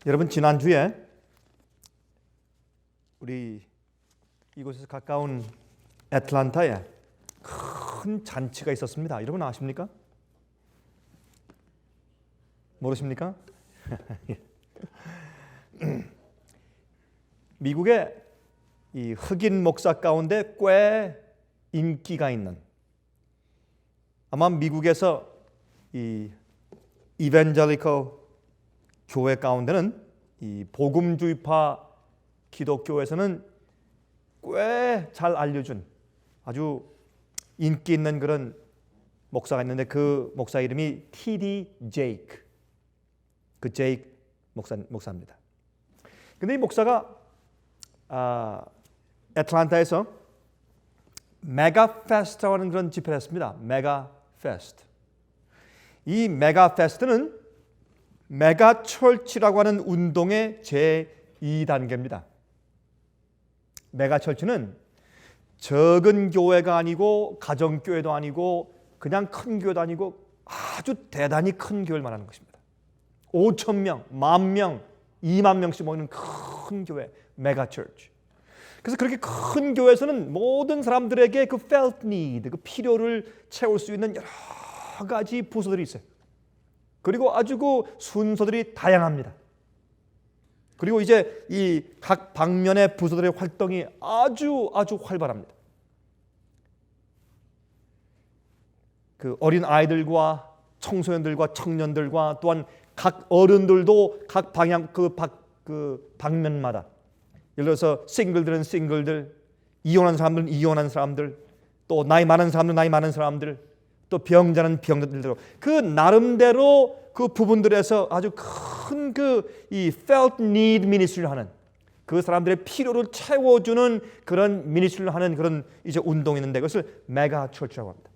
여러분, 지난주에 우리 이곳에서 가까운 애틀랜타에 큰 잔치가 있었습니다. 여러분 아십니까? 모르십니까? 미국의 이 흑인 목사 가운데 꽤 인기가 있는, 아마 미국에서 이 이벤젤리컬 교회 가운데는 이 복음주의파 기독교에서는 꽤 잘 알려준 아주 인기 있는 그런 목사가 있는데, 그 목사 이름이 T.D. 제이크, 그 제이크 목사입니다. 근데 이 목사가 애틀랜타에서 메가 페스트라는 그런 집회를 했습니다. 메가 페스트. 이 메가 페스트는 메가 철치라고 하는 운동의 제2단계입니다. 메가 철치는 적은 교회가 아니고 가정교회도 아니고 그냥 큰 교회도 아니고 아주 대단히 큰 교회를 말하는 것입니다. 5,000명, 10,000명, 20,000명씩 모이는 큰 교회, 메가 철치. 그래서 그렇게 큰 교회에서는 모든 사람들에게 그 felt need, 그 필요를 채울 수 있는 여러 가지 부서들이 있어요. 그리고 아주 그 순서들이 다양합니다. 그리고 이제 이 각 방면의 부서들의 활동이 아주 활발합니다. 그 어린 아이들과 청소년들과 청년들과 또한 각 어른들도 각 방향 그 방면마다, 예를 들어서 싱글들은 싱글들, 이혼한 사람들은 이혼한 사람들, 또 나이 많은 사람들은 나이 많은 사람들, 또 병자는 병자들대로 그 나름대로 그 부분들에서 아주 큰 이 felt need ministry를 하는, 그 사람들의 필요를 채워주는 그런 미니스트리를 하는 그런 이제 운동이 있는데, 그것을 메가 철치라고 합니다.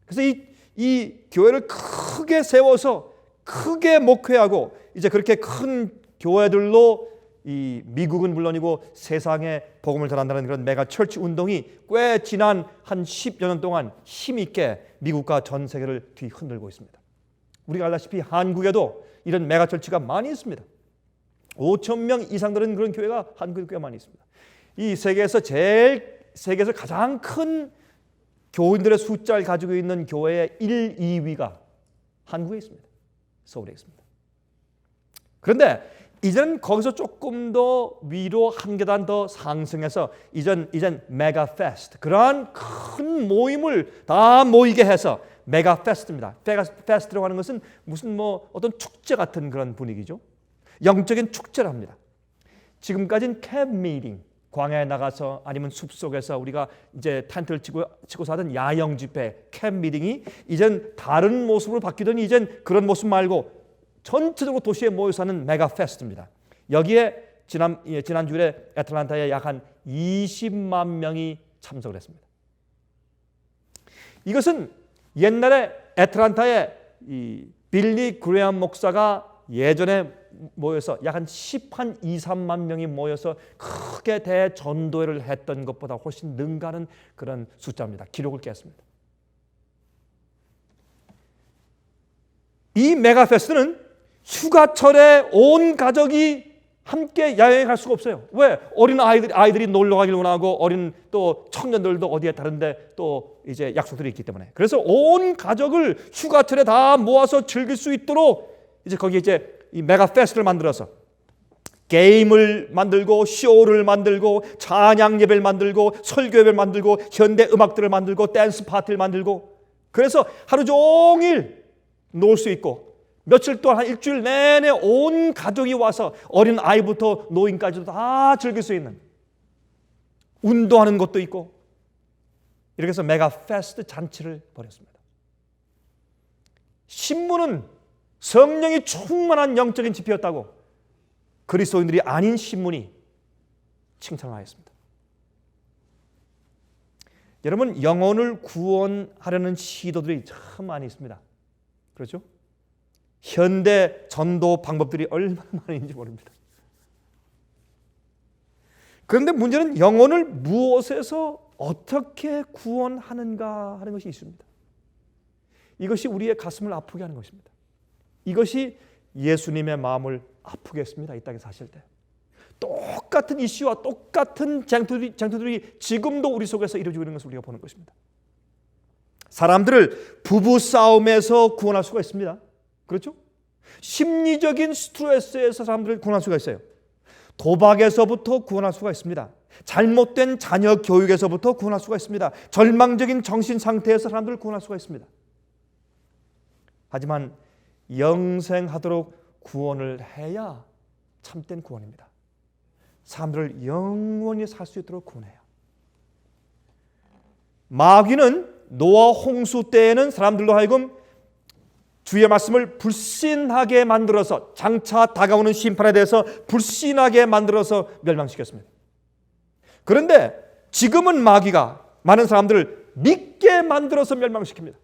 그래서 이 교회를 크게 세워서 크게 목회하고, 이제 그렇게 큰 교회들로 이 미국은 물론이고 세상에 복음을 전한다는 그런 메가 철치 운동이 꽤 지난 한 10여 년 동안 힘있게 미국과 전 세계를 뒤흔들고 있습니다. 우리가 알다시피 한국에도 이런 메가 철치가 많이 있습니다. 5,000명 이상 되는 그런 교회가 한국에 꽤 많이 있습니다. 이 세계에서 가장 큰 교인들의 숫자를 가지고 있는 교회의 1, 2위가 한국에 있습니다. 서울에 있습니다. 그런데 이제는 거기서 조금 더 위로 한 계단 더 상승해서 이젠 메가 페스트, 그러한 큰 모임을 다 모이게 해서 메가 페스트입니다. 페스트라고 하는 것은 무슨 어떤 축제 같은 그런 분위기죠. 영적인 축제를 합니다. 지금까지는 캠프 미팅, 광야에 나가서 아니면 숲속에서 우리가 이제 텐트를 치고서 하던 야영 집회, 캠프 미팅이 이젠 다른 모습으로 바뀌더니 이젠 그런 모습 말고 전체적으로 도시에 모여서 하는 메가 페스트입니다. 여기에 지난주에 애틀랜타에 약 한 20만 명이 참석을 했습니다. 이것은 옛날에 애틀랜타에 이 빌리 그레엄 목사가 예전에 모여서 약 한 2, 3만 명이 모여서 크게 대전도회를 했던 것보다 훨씬 능가하는 그런 숫자입니다. 기록을 깼습니다. 이 메가 페스트는 휴가철에 온 가족이 함께 야영에 갈 수가 없어요. 왜? 어린 아이들이 놀러 가길 원하고 어린 또 청년들도 어디에 다른데 또 이제 약속들이 있기 때문에, 그래서 온 가족을 휴가철에 다 모아서 즐길 수 있도록 이제 거기 이제 이 메가 페스트를 만들어서 게임을 만들고 쇼를 만들고 찬양 예배를 만들고 설교 예배를 만들고 현대 음악들을 만들고 댄스 파티를 만들고, 그래서 하루 종일 놀 수 있고 며칠 동안 한 일주일 내내 온 가족이 와서 어린 아이부터 노인까지도 다 즐길 수 있는, 운동하는 것도 있고, 이렇게 해서 메가 페스트 잔치를 벌였습니다. 신문은 성령이 충만한 영적인 집회였다고 그리스도인들이 아닌 신문이 칭찬하였습니다. 여러분, 영혼을 구원하려는 시도들이 참 많이 있습니다. 그렇죠? 현대 전도 방법들이 얼마나 많은지 모릅니다. 그런데 문제는 영혼을 무엇에서 어떻게 구원하는가 하는 것이 있습니다. 이것이 우리의 가슴을 아프게 하는 것입니다. 이것이 예수님의 마음을 아프게 했습니다. 이 땅에 사실 때. 똑같은 이슈와 똑같은 쟁투들이 지금도 우리 속에서 이루어지고 있는 것을 우리가 보는 것입니다. 사람들을 부부 싸움에서 구원할 수가 있습니다. 그렇죠? 심리적인 스트레스에서 사람들을 구원할 수가 있어요. 도박에서부터 구원할 수가 있습니다. 잘못된 자녀 교육에서부터 구원할 수가 있습니다. 절망적인 정신 상태에서 사람들을 구원할 수가 있습니다. 하지만 영생하도록 구원을 해야 참된 구원입니다. 사람들을 영원히 살 수 있도록 구원해요. 마귀는 노아 홍수 때에는 사람들로 하여금 주의 말씀을 불신하게 만들어서 장차 다가오는 심판에 대해서 불신하게 만들어서 멸망시켰습니다. 그런데 지금은 마귀가 많은 사람들을 믿게 만들어서 멸망시킵니다.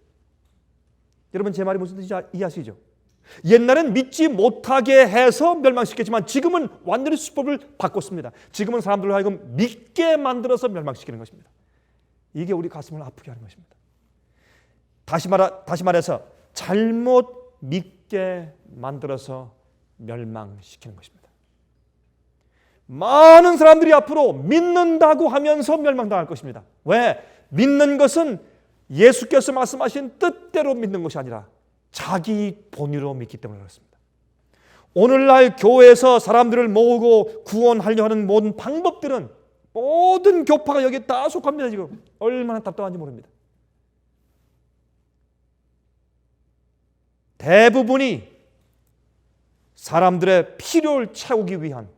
여러분 제 말이 무슨 뜻인지 이해하시죠? 옛날엔 믿지 못하게 해서 멸망시켰지만 지금은 완전히 수법을 바꿨습니다. 지금은 사람들을 하여금 믿게 만들어서 멸망시키는 것입니다. 이게 우리 가슴을 아프게 하는 것입니다. 다시 말해서 잘못 믿게 만들어서 멸망시키는 것입니다. 많은 사람들이 앞으로 믿는다고 하면서 멸망당할 것입니다. 왜? 믿는 것은 예수께서 말씀하신 뜻대로 믿는 것이 아니라 자기 본의로 믿기 때문에 그렇습니다. 오늘날 교회에서 사람들을 모으고 구원하려 하는 모든 방법들은 모든 교파가 여기에 다 속합니다. 지금 얼마나 답답한지 모릅니다. 대부분이 사람들의 필요를 채우기 위한,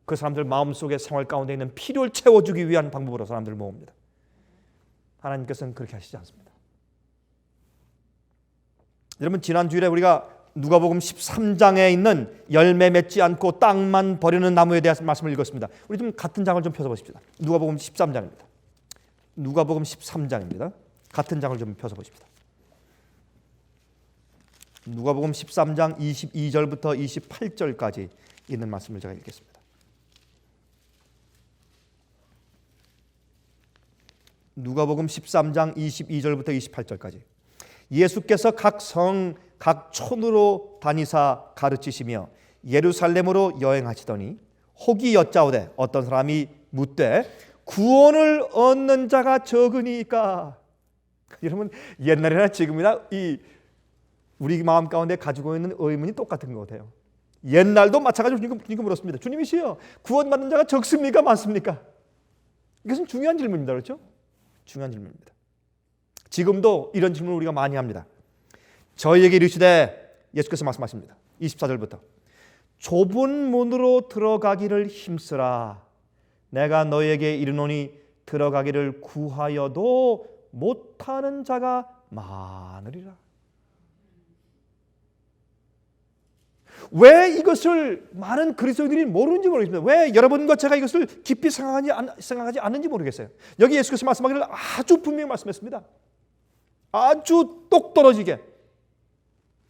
그 사람들 마음속의 생활 가운데 있는 필요를 채워주기 위한 방법으로 사람들을 모읍니다. 하나님께서는 그렇게 하시지 않습니다. 여러분 지난주일에 우리가 누가복음 13장에 있는 열매 맺지 않고 땅만 버리는 나무에 대한 말씀을 읽었습니다. 우리 좀 같은 장을 좀 펴서 보십시다. 누가복음 13장입니다. 누가복음 13장입니다. 같은 장을 좀 펴서 보십시다. 누가복음 13장 22절부터 28절까지 있는 말씀을 제가 읽겠습니다. 누가복음 13장 22절부터 28절까지. 예수께서 각 성, 각 촌으로 다니사 가르치시며 예루살렘으로 여행하시더니 혹이 여짜오되 어떤 사람이 묻되 구원을 얻는 자가 적으니까. 여러분 옛날이나 지금이나 우리 마음 가운데 가지고 있는 의문이 똑같은 것 같아요. 옛날도 마찬가지로 주님께 물었습니다. 주님이시여 구원받는 자가 적습니까 많습니까? 이것은 중요한 질문입니다. 그렇죠? 중요한 질문입니다. 지금도 이런 질문을 우리가 많이 합니다. 저희에게 이르시되 예수께서 말씀하십니다. 24절부터 좁은 문으로 들어가기를 힘쓰라. 내가 너희에게 이르노니 들어가기를 구하여도 못하는 자가 많으리라. 왜 이것을 많은 그리스도인들이 모르는지 모르겠습니다. 왜 여러분과 제가 이것을 깊이 생각하지 않는지 모르겠어요. 여기 예수께서 말씀하기를 아주 분명히 말씀했습니다. 아주 똑 떨어지게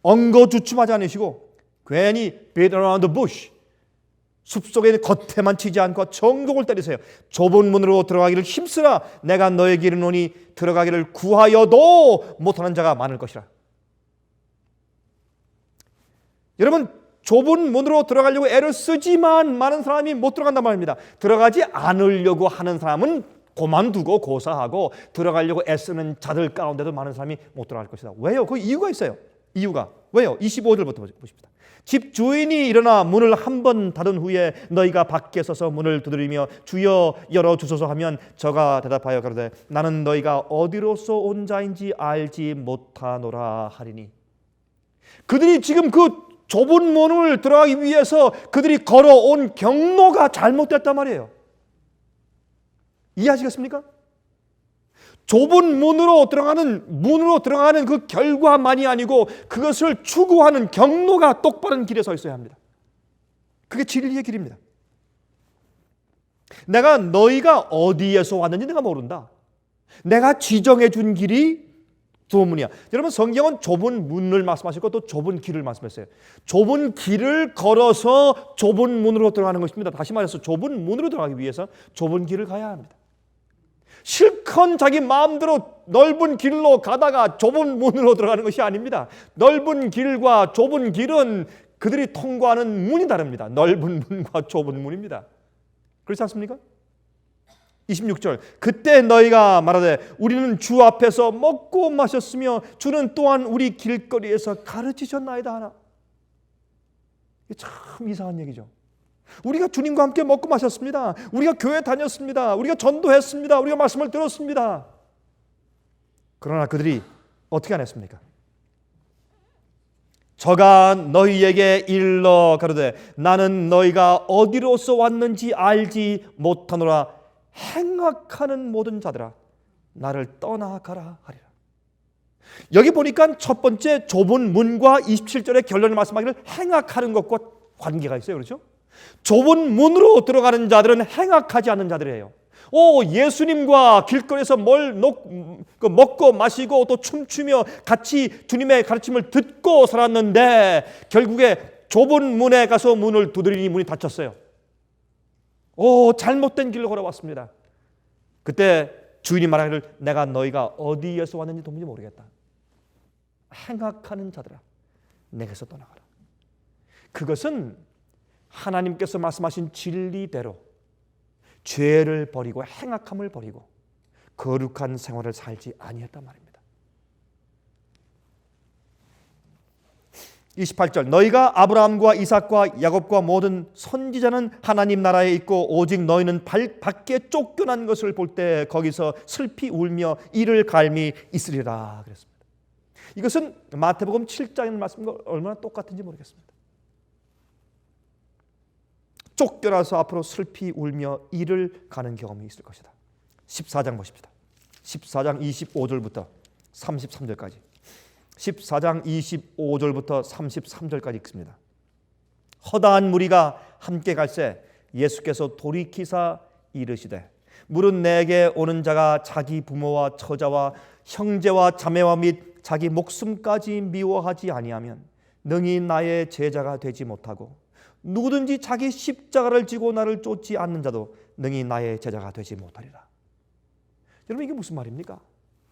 엉거주춤하지 않으시고 괜히 beat around the bush, 숲속에 겉에만 치지 않고 정곡을 때리세요. 좁은 문으로 들어가기를 힘쓰라. 내가 너에게 이르노니 들어가기를 구하여도 못하는 자가 많을 것이라. 여러분 좁은 문으로 들어가려고 애를 쓰지만 많은 사람이 못 들어간단 말입니다. 들어가지 않으려고 하는 사람은 그만두고 고사하고 들어가려고 애쓰는 자들 가운데도 많은 사람이 못 들어갈 것이다. 왜요? 그 이유가 있어요. 이유가 왜요? 25절부터 보십시다. 집 주인이 일어나 문을 한 번 닫은 후에 너희가 밖에 서서 문을 두드리며 주여 열어주소서 하면 저가 대답하여 가로되 나는 너희가 어디로서 온 자인지 알지 못하노라 하리니. 그들이 지금 그 좁은 문을 들어가기 위해서 그들이 걸어온 경로가 잘못됐단 말이에요. 이해하시겠습니까? 좁은 문으로 들어가는 그 결과만이 아니고 그것을 추구하는 경로가 똑바른 길에 서 있어야 합니다. 그게 진리의 길입니다. 내가 너희가 어디에서 왔는지 내가 모른다. 내가 지정해 준 길이 좁은 문이야. 여러분 성경은 좁은 문을 말씀하시고 또 좁은 길을 말씀했어요. 좁은 길을 걸어서 좁은 문으로 들어가는 것입니다. 다시 말해서 좁은 문으로 들어가기 위해서 좁은 길을 가야 합니다. 실컷 자기 마음대로 넓은 길로 가다가 좁은 문으로 들어가는 것이 아닙니다. 넓은 길과 좁은 길은 그들이 통과하는 문이 다릅니다. 넓은 문과 좁은 문입니다. 그렇지 않습니까? 26절, 그때 너희가 말하되 우리는 주 앞에서 먹고 마셨으며 주는 또한 우리 길거리에서 가르치셨나이다 하나. 이게 참 이상한 얘기죠. 우리가 주님과 함께 먹고 마셨습니다. 우리가 교회 다녔습니다. 우리가 전도했습니다. 우리가 말씀을 들었습니다. 그러나 그들이 어떻게 안 했습니까? 저가 너희에게 일러 가로되 나는 너희가 어디로서 왔는지 알지 못하노라. 행악하는 모든 자들아 나를 떠나가라 하리라. 여기 보니까 첫 번째 좁은 문과 27절의 결론을 말씀하기를 행악하는 것과 관계가 있어요. 그렇죠? 좁은 문으로 들어가는 자들은 행악하지 않는 자들이에요. 예수님과 길거리에서 먹고 마시고 또 춤추며 같이 주님의 가르침을 듣고 살았는데 결국에 좁은 문에 가서 문을 두드리니 문이 닫혔어요. 잘못된 길로 걸어왔습니다. 그때 주인이 말하기를 내가 너희가 어디에서 왔는지 도무지 모르겠다. 행악하는 자들아 내게서 떠나가라. 그것은 하나님께서 말씀하신 진리대로 죄를 버리고 행악함을 버리고 거룩한 생활을 살지 아니했단 말입니다. 28절, 너희가 아브라함과 이삭과 야곱과 모든 선지자는 하나님 나라에 있고 오직 너희는 밖에 쫓겨난 것을 볼 때 거기서 슬피 울며 이를 갈미 있으리라 그랬습니다. 이것은 마태복음 7장의 말씀과 얼마나 똑같은지 모르겠습니다. 쫓겨나서 앞으로 슬피 울며 이를 가는 경험이 있을 것이다. 14장 보십시다. 14장 25절부터 33절까지 14장 25절부터 33절까지 읽습니다. 허다한 무리가 함께 갈새 예수께서 돌이키사 이르시되 물은 내게 오는 자가 자기 부모와 처자와 형제와 자매와 및 자기 목숨까지 미워하지 아니하면 능히 나의 제자가 되지 못하고 누구든지 자기 십자가를 지고 나를 쫓지 않는 자도 능히 나의 제자가 되지 못하리라. 여러분 이게 무슨 말입니까?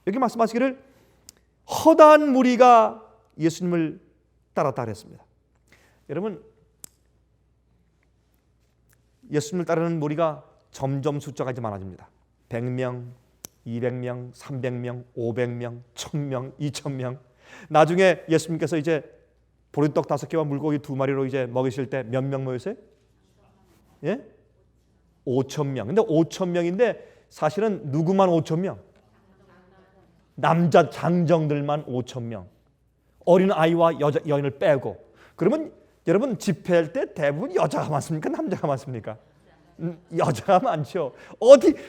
여기 말씀하시기를 허다한 무리가 예수님을 따랐다 그랬습니다. 여러분 예수님을 따르는 무리가 점점 숫자가 이제 많아집니다. 100명, 200명, 300명, 500명, 1000명, 2000명. 나중에 예수님께서 이제 보리떡 5개와 물고기 2마리로 이제 먹이실 때 몇 명 모였어요? 예? 5,000명. 근데 5,000명인데 사실은 누구만 5,000명? 남자 장정들만 5,000명. 어린 아이와 여인을 빼고. 그러면 여러분 집회할 때 대부분 여자가 많습니까? 남자가 많습니까? 여자가 많죠.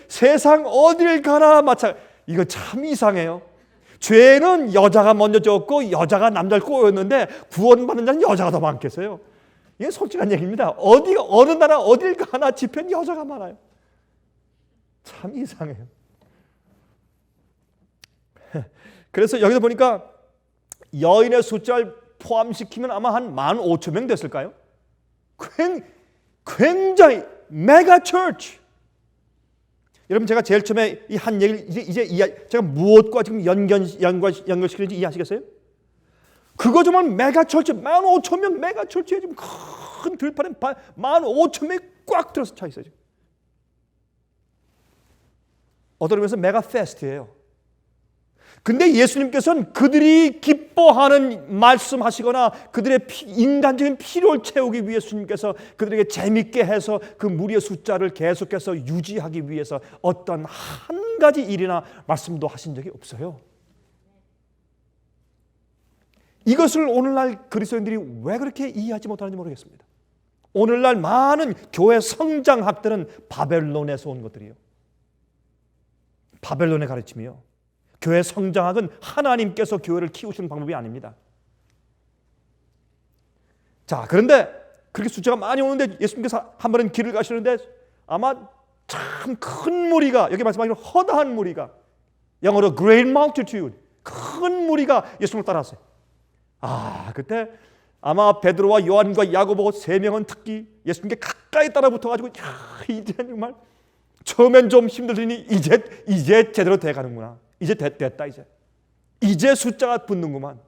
세상 어딜 가나 마찬가지. 이거 참 이상해요. 죄는 여자가 먼저 졌고 여자가 남자를 꼬였는데 구원받는 자는 여자가 더 많겠어요. 이게 솔직한 얘기입니다. 어느 나라 어딜 가나 집회는 여자가 많아요. 참 이상해요. 그래서 여기서 보니까 여인의 숫자를 포함시키면 아마 한 15,000명 됐을까요? 굉장히 메가 처치. 여러분 제가 제일 처음에 이 한 얘기를 이제 제가 무엇과 지금 연결시키는지 이해하시겠어요? 그거 정말 메가 철치 15,000명 메가 철치에 지금 큰 들판에 15,000명이 꽉 들어서 차 있어요. 지금. 어떤 의미에서 메가 페스트예요. 근데 예수님께서는 그들이 기뻐하는 말씀하시거나 그들의 인간적인 필요를 채우기 위해 주님께서 그들에게 재밌게 해서 그 무리의 숫자를 계속해서 유지하기 위해서 어떤 한 가지 일이나 말씀도 하신 적이 없어요. 이것을 오늘날 그리스도인들이 왜 그렇게 이해하지 못하는지 모르겠습니다. 오늘날 많은 교회 성장학들은 바벨론에서 온 것들이에요. 바벨론의 가르침이요. 교회 성장학은 하나님께서 교회를 키우시는 방법이 아닙니다. 자, 그런데 그렇게 숫자가 많이 오는데 예수님께서 한 번은 길을 가시는데 아마 참 큰 무리가, 여기 말씀하기로 허다한 무리가, 영어로 great multitude, 큰 무리가 예수님을 따랐어요. 그때 아마 베드로와 요한과 야고보 3명은 특히 예수님께 가까이 따라붙어가지고 이제 정말 처음엔 좀 힘들더니 이제 제대로 돼가는구나. 이제 됐다 이제 숫자가 붙는구만.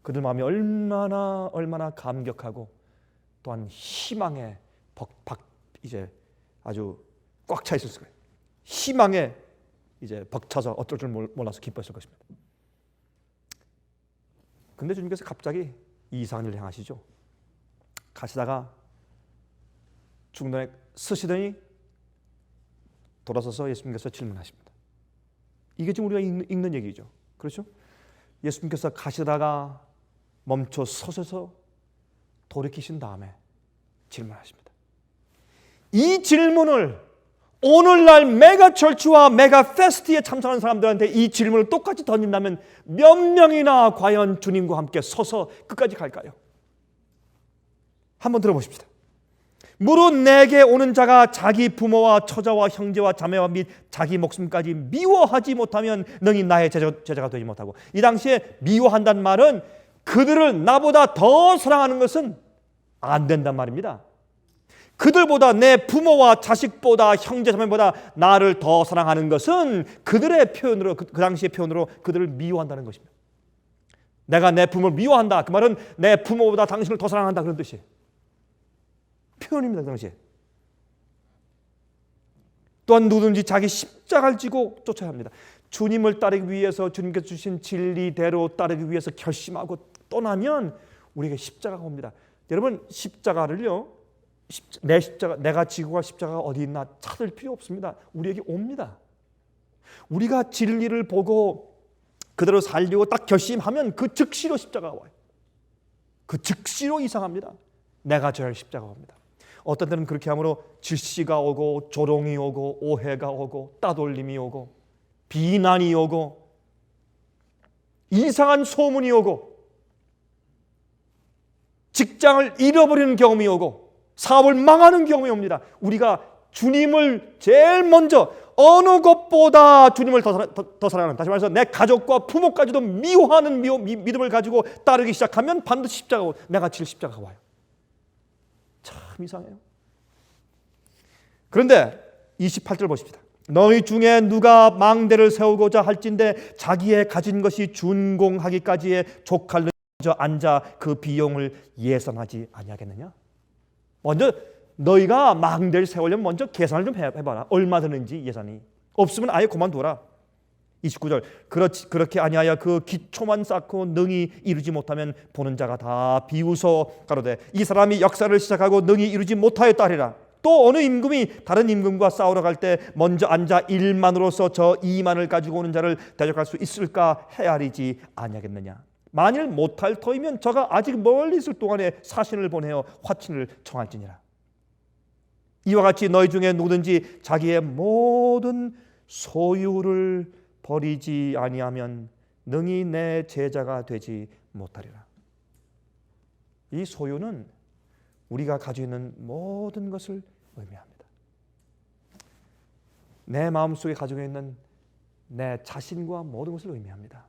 그들 마음이 얼마나 감격하고 또한 희망에 이제 아주 꽉 차 있었을 거예요. 희망에 이제 벅차서 어쩔 줄 몰라서 기뻤을 것입니다. 근데 주님께서 갑자기 이상한 일을 행하시죠. 가시다가 중간에 서시더니 돌아서서 예수님께서 질문하십니다. 이게 지금 우리가 읽는 얘기죠. 그렇죠? 예수님께서 가시다가 멈춰 서셔서 돌이키신 다음에 질문하십니다. 이 질문을 오늘날 메가철치와 메가페스티에 참석하는 사람들한테 이 질문을 똑같이 던진다면 몇 명이나 과연 주님과 함께 서서 끝까지 갈까요? 한번 들어보십시다. 무릇 내게 오는 자가 자기 부모와 처자와 형제와 자매와 및 자기 목숨까지 미워하지 못하면 능히 나의 제자가 되지 못하고, 이 당시에 미워한다는 말은 그들을 나보다 더 사랑하는 것은 안 된단 말입니다. 그들보다, 내 부모와 자식보다, 형제 자매보다 나를 더 사랑하는 것은 그들의 표현으로, 그 당시의 표현으로 그들을 미워한다는 것입니다. 내가 내 부모를 미워한다, 그 말은 내 부모보다 당신을 더 사랑한다, 그런 뜻이에요. 표현입니다. 그 당시에. 또한 누구든지 자기 십자가를 지고 쫓아야 합니다. 주님을 따르기 위해서, 주님께서 주신 진리대로 따르기 위해서 결심하고 떠나면 우리에게 십자가가 옵니다. 여러분, 십자가를요, 내 십자가, 내가 지고 갈 십자가가 어디 있나 찾을 필요 없습니다. 우리에게 옵니다. 우리가 진리를 보고 그대로 살려고 딱 결심하면 그 즉시로 십자가가 와요. 그 즉시로 이상합니다. 내가 져야 할 십자가가 옵니다. 어떤 때는 그렇게 함으로 질시가 오고 조롱이 오고 오해가 오고 따돌림이 오고 비난이 오고 이상한 소문이 오고 직장을 잃어버리는 경험이 오고 사업을 망하는 경험이 옵니다. 우리가 주님을 제일 먼저 어느 것보다 주님을 더 사랑하는, 다시 말해서 내 가족과 부모까지도 미워하는 믿음을 가지고 따르기 시작하면 반드시 십자가가, 내가 질 십자가가 와요. 참 이상해요. 그런데 28절 보십시다. 너희 중에 누가 망대를 세우고자 할진대 자기의 가진 것이 준공하기까지의 족할로 앉아 그 비용을 예산하지 아니하겠느냐? 먼저 너희가 망대를 세우려면 먼저 계산을 좀 해봐라. 얼마 드는지 예산이. 없으면 아예 그만둬라. 29절. 그렇게 아니하여 그 기초만 쌓고 능히 이루지 못하면 보는 자가 다 비웃어 가로되 이 사람이 역사를 시작하고 능히 이루지 못하였다 하리라. 또 어느 임금이 다른 임금과 싸우러 갈 때 먼저 앉아 1만으로서 저 2만을 가지고 오는 자를 대적할 수 있을까 헤아리지 아니하겠느냐. 만일 못할 터이면 저가 아직 멀리 있을 동안에 사신을 보내어 화친을 청할지니라. 이와 같이 너희 중에 누구든지 자기의 모든 소유를 버리지 아니하면 능히 내 제자가 되지 못하리라. 이 소유는 우리가 가지고 있는 모든 것을 의미합니다. 내 마음속에 가지고 있는 내 자신과 모든 것을 의미합니다.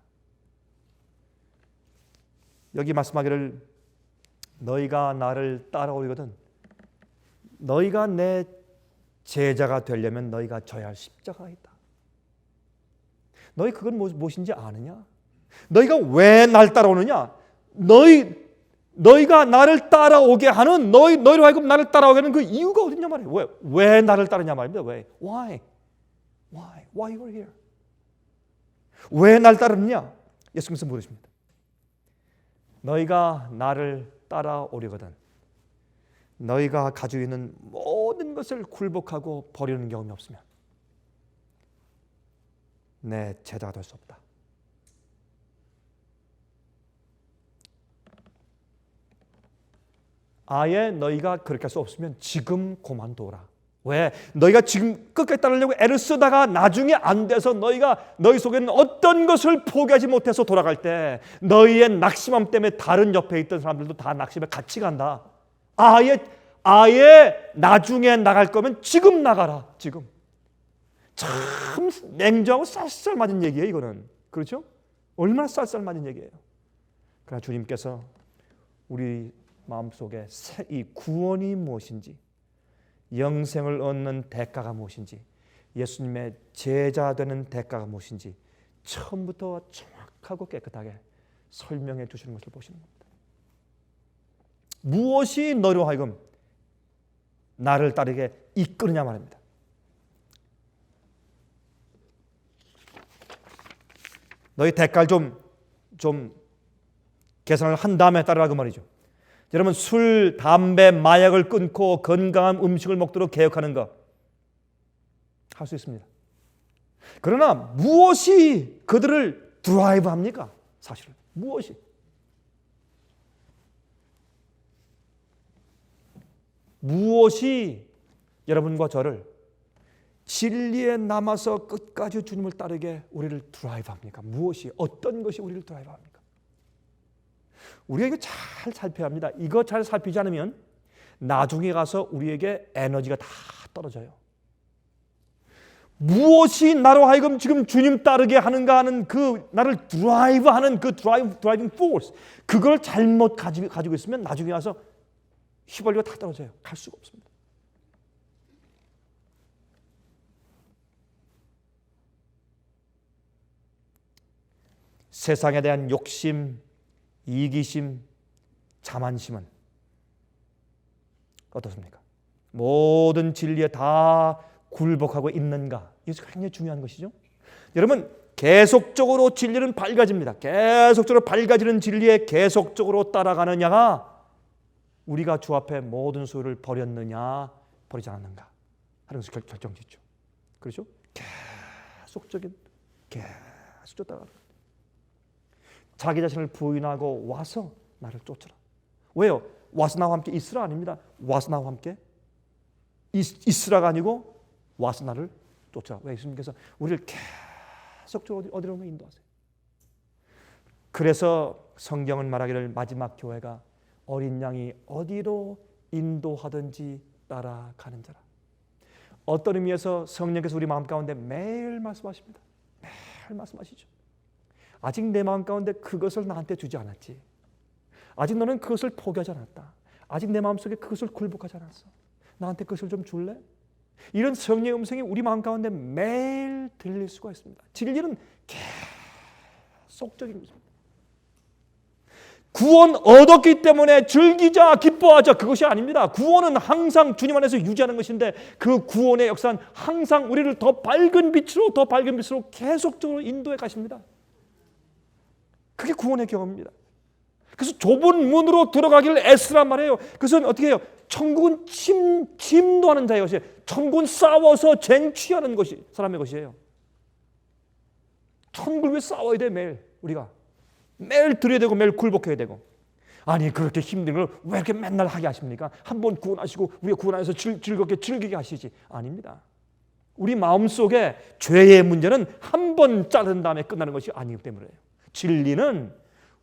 여기 말씀하기를 너희가 나를 따라오거든 너희가 내 제자가 되려면 너희가 져야 할 십자가가 있다. 너희 그건 무엇인지 아느냐? 너희가 왜 날 따라오느냐? 너희가 나를 따라오게 하는 너희로 하여금 나를 따라오게 하는 그 이유가 어딨냐 말이에요. 왜 나를 따르냐 말입니다. 왜? Why you are here? 왜 날 따르느냐? 예수님께서 물으십니다. 너희가 나를 따라오려거든 너희가 가지고 있는 모든 것을 굴복하고 버리는 경험이 없으면 내 제자가 될 수 없다. 아예 너희가 그렇게 할 수 없으면 지금 그만둬라. 왜? 너희가 지금 끝까지 따르려고 애를 쓰다가 나중에 안 돼서 너희 속에는 어떤 것을 포기하지 못해서 돌아갈 때 너희의 낙심함 때문에 다른 옆에 있던 사람들도 다 낙심에 같이 간다. 아예 나중에 나갈 거면 지금 나가라. 지금. 참 냉정하고 쌀쌀 맞은 얘기예요. 이거는. 그렇죠? 얼마나 쌀쌀 맞은 얘기예요. 그러나 주님께서 우리 마음속에 이 구원이 무엇인지, 영생을 얻는 대가가 무엇인지, 예수님의 제자 되는 대가가 무엇인지 처음부터 정확하고 깨끗하게 설명해 주시는 것을 보시는 겁니다. 무엇이 너로 하여금 나를 따르게 이끄느냐 말입니다. 너희 대가를 좀 계산을 한 다음에 따르라 그 말이죠. 여러분, 술, 담배, 마약을 끊고 건강한 음식을 먹도록 개혁하는 것 할 수 있습니다. 그러나 무엇이 그들을 드라이브합니까? 사실은 무엇이 여러분과 저를 진리에 남아서 끝까지 주님을 따르게 우리를 드라이브합니까? 무엇이, 어떤 것이 우리를 드라이브합니까? 우리가 이거 잘 살펴야 합니다. 이거 잘 살피지 않으면 나중에 가서 우리에게 에너지가 다 떨어져요. 무엇이 나로 하여금 지금 주님 따르게 하는가 하는 그 나를 드라이브하는 그 드라이빙 포스, 그걸 잘못 가지고 있으면 나중에 와서 휘발유가 다 떨어져요. 갈 수가 없습니다. 세상에 대한 욕심, 이기심, 자만심은 어떻습니까? 모든 진리에 다 굴복하고 있는가? 이것이 굉장히 중요한 것이죠. 여러분, 계속적으로 진리는 밝아집니다. 계속적으로 밝아지는 진리에 계속적으로 따라가느냐가 우리가 주 앞에 모든 소유를 버렸느냐 버리지 않았는가 하는 것을 결정짓죠. 그렇죠? 계속 따라가는 거예요. 자기 자신을 부인하고 와서 나를 쫓으라. 왜요? 와서 나와 함께 있으라 아닙니다. 와서 나와 함께 있으라가 아니고 와서 나를 쫓으라. 왜? 예수님께서 우리를 계속적으로 어디로 인도하세요. 그래서 성경은 말하기를 마지막 교회가 어린 양이 어디로 인도하든지 따라가는 자라. 어떤 의미에서 성령께서 우리 마음 가운데 매일 말씀하십니다. 매일 말씀하시죠. 아직 내 마음 가운데 그것을 나한테 주지 않았지. 아직 너는 그것을 포기하지 않았다. 아직 내 마음속에 그것을 굴복하지 않았어. 나한테 그것을 좀 줄래? 이런 성령의 음성이 우리 마음 가운데 매일 들릴 수가 있습니다. 진리는 계속적인 것입니다. 구원 얻었기 때문에 즐기자, 기뻐하자, 그것이 아닙니다. 구원은 항상 주님 안에서 유지하는 것인데 그 구원의 역사는 항상 우리를 더 밝은 빛으로 계속적으로 인도해 가십니다. 그게 구원의 경험입니다. 그래서 좁은 문으로 들어가기를 애쓰란 말이에요. 그것은 어떻게 해요? 천국은 침노하는 자의 것이에요. 천국은 싸워서 쟁취하는 것이 사람의 것이에요. 천국을 위해 싸워야 돼. 매일 우리가 매일 드려야 되고 매일 굴복해야 되고. 아니 그렇게 힘든 걸 왜 이렇게 맨날 하게 하십니까? 한번 구원하시고 우리가 구원하셔서 즐겁게 즐기게 하시지. 아닙니다. 우리 마음속에 죄의 문제는 한 번 자른 다음에 끝나는 것이 아니기 때문에요. 진리는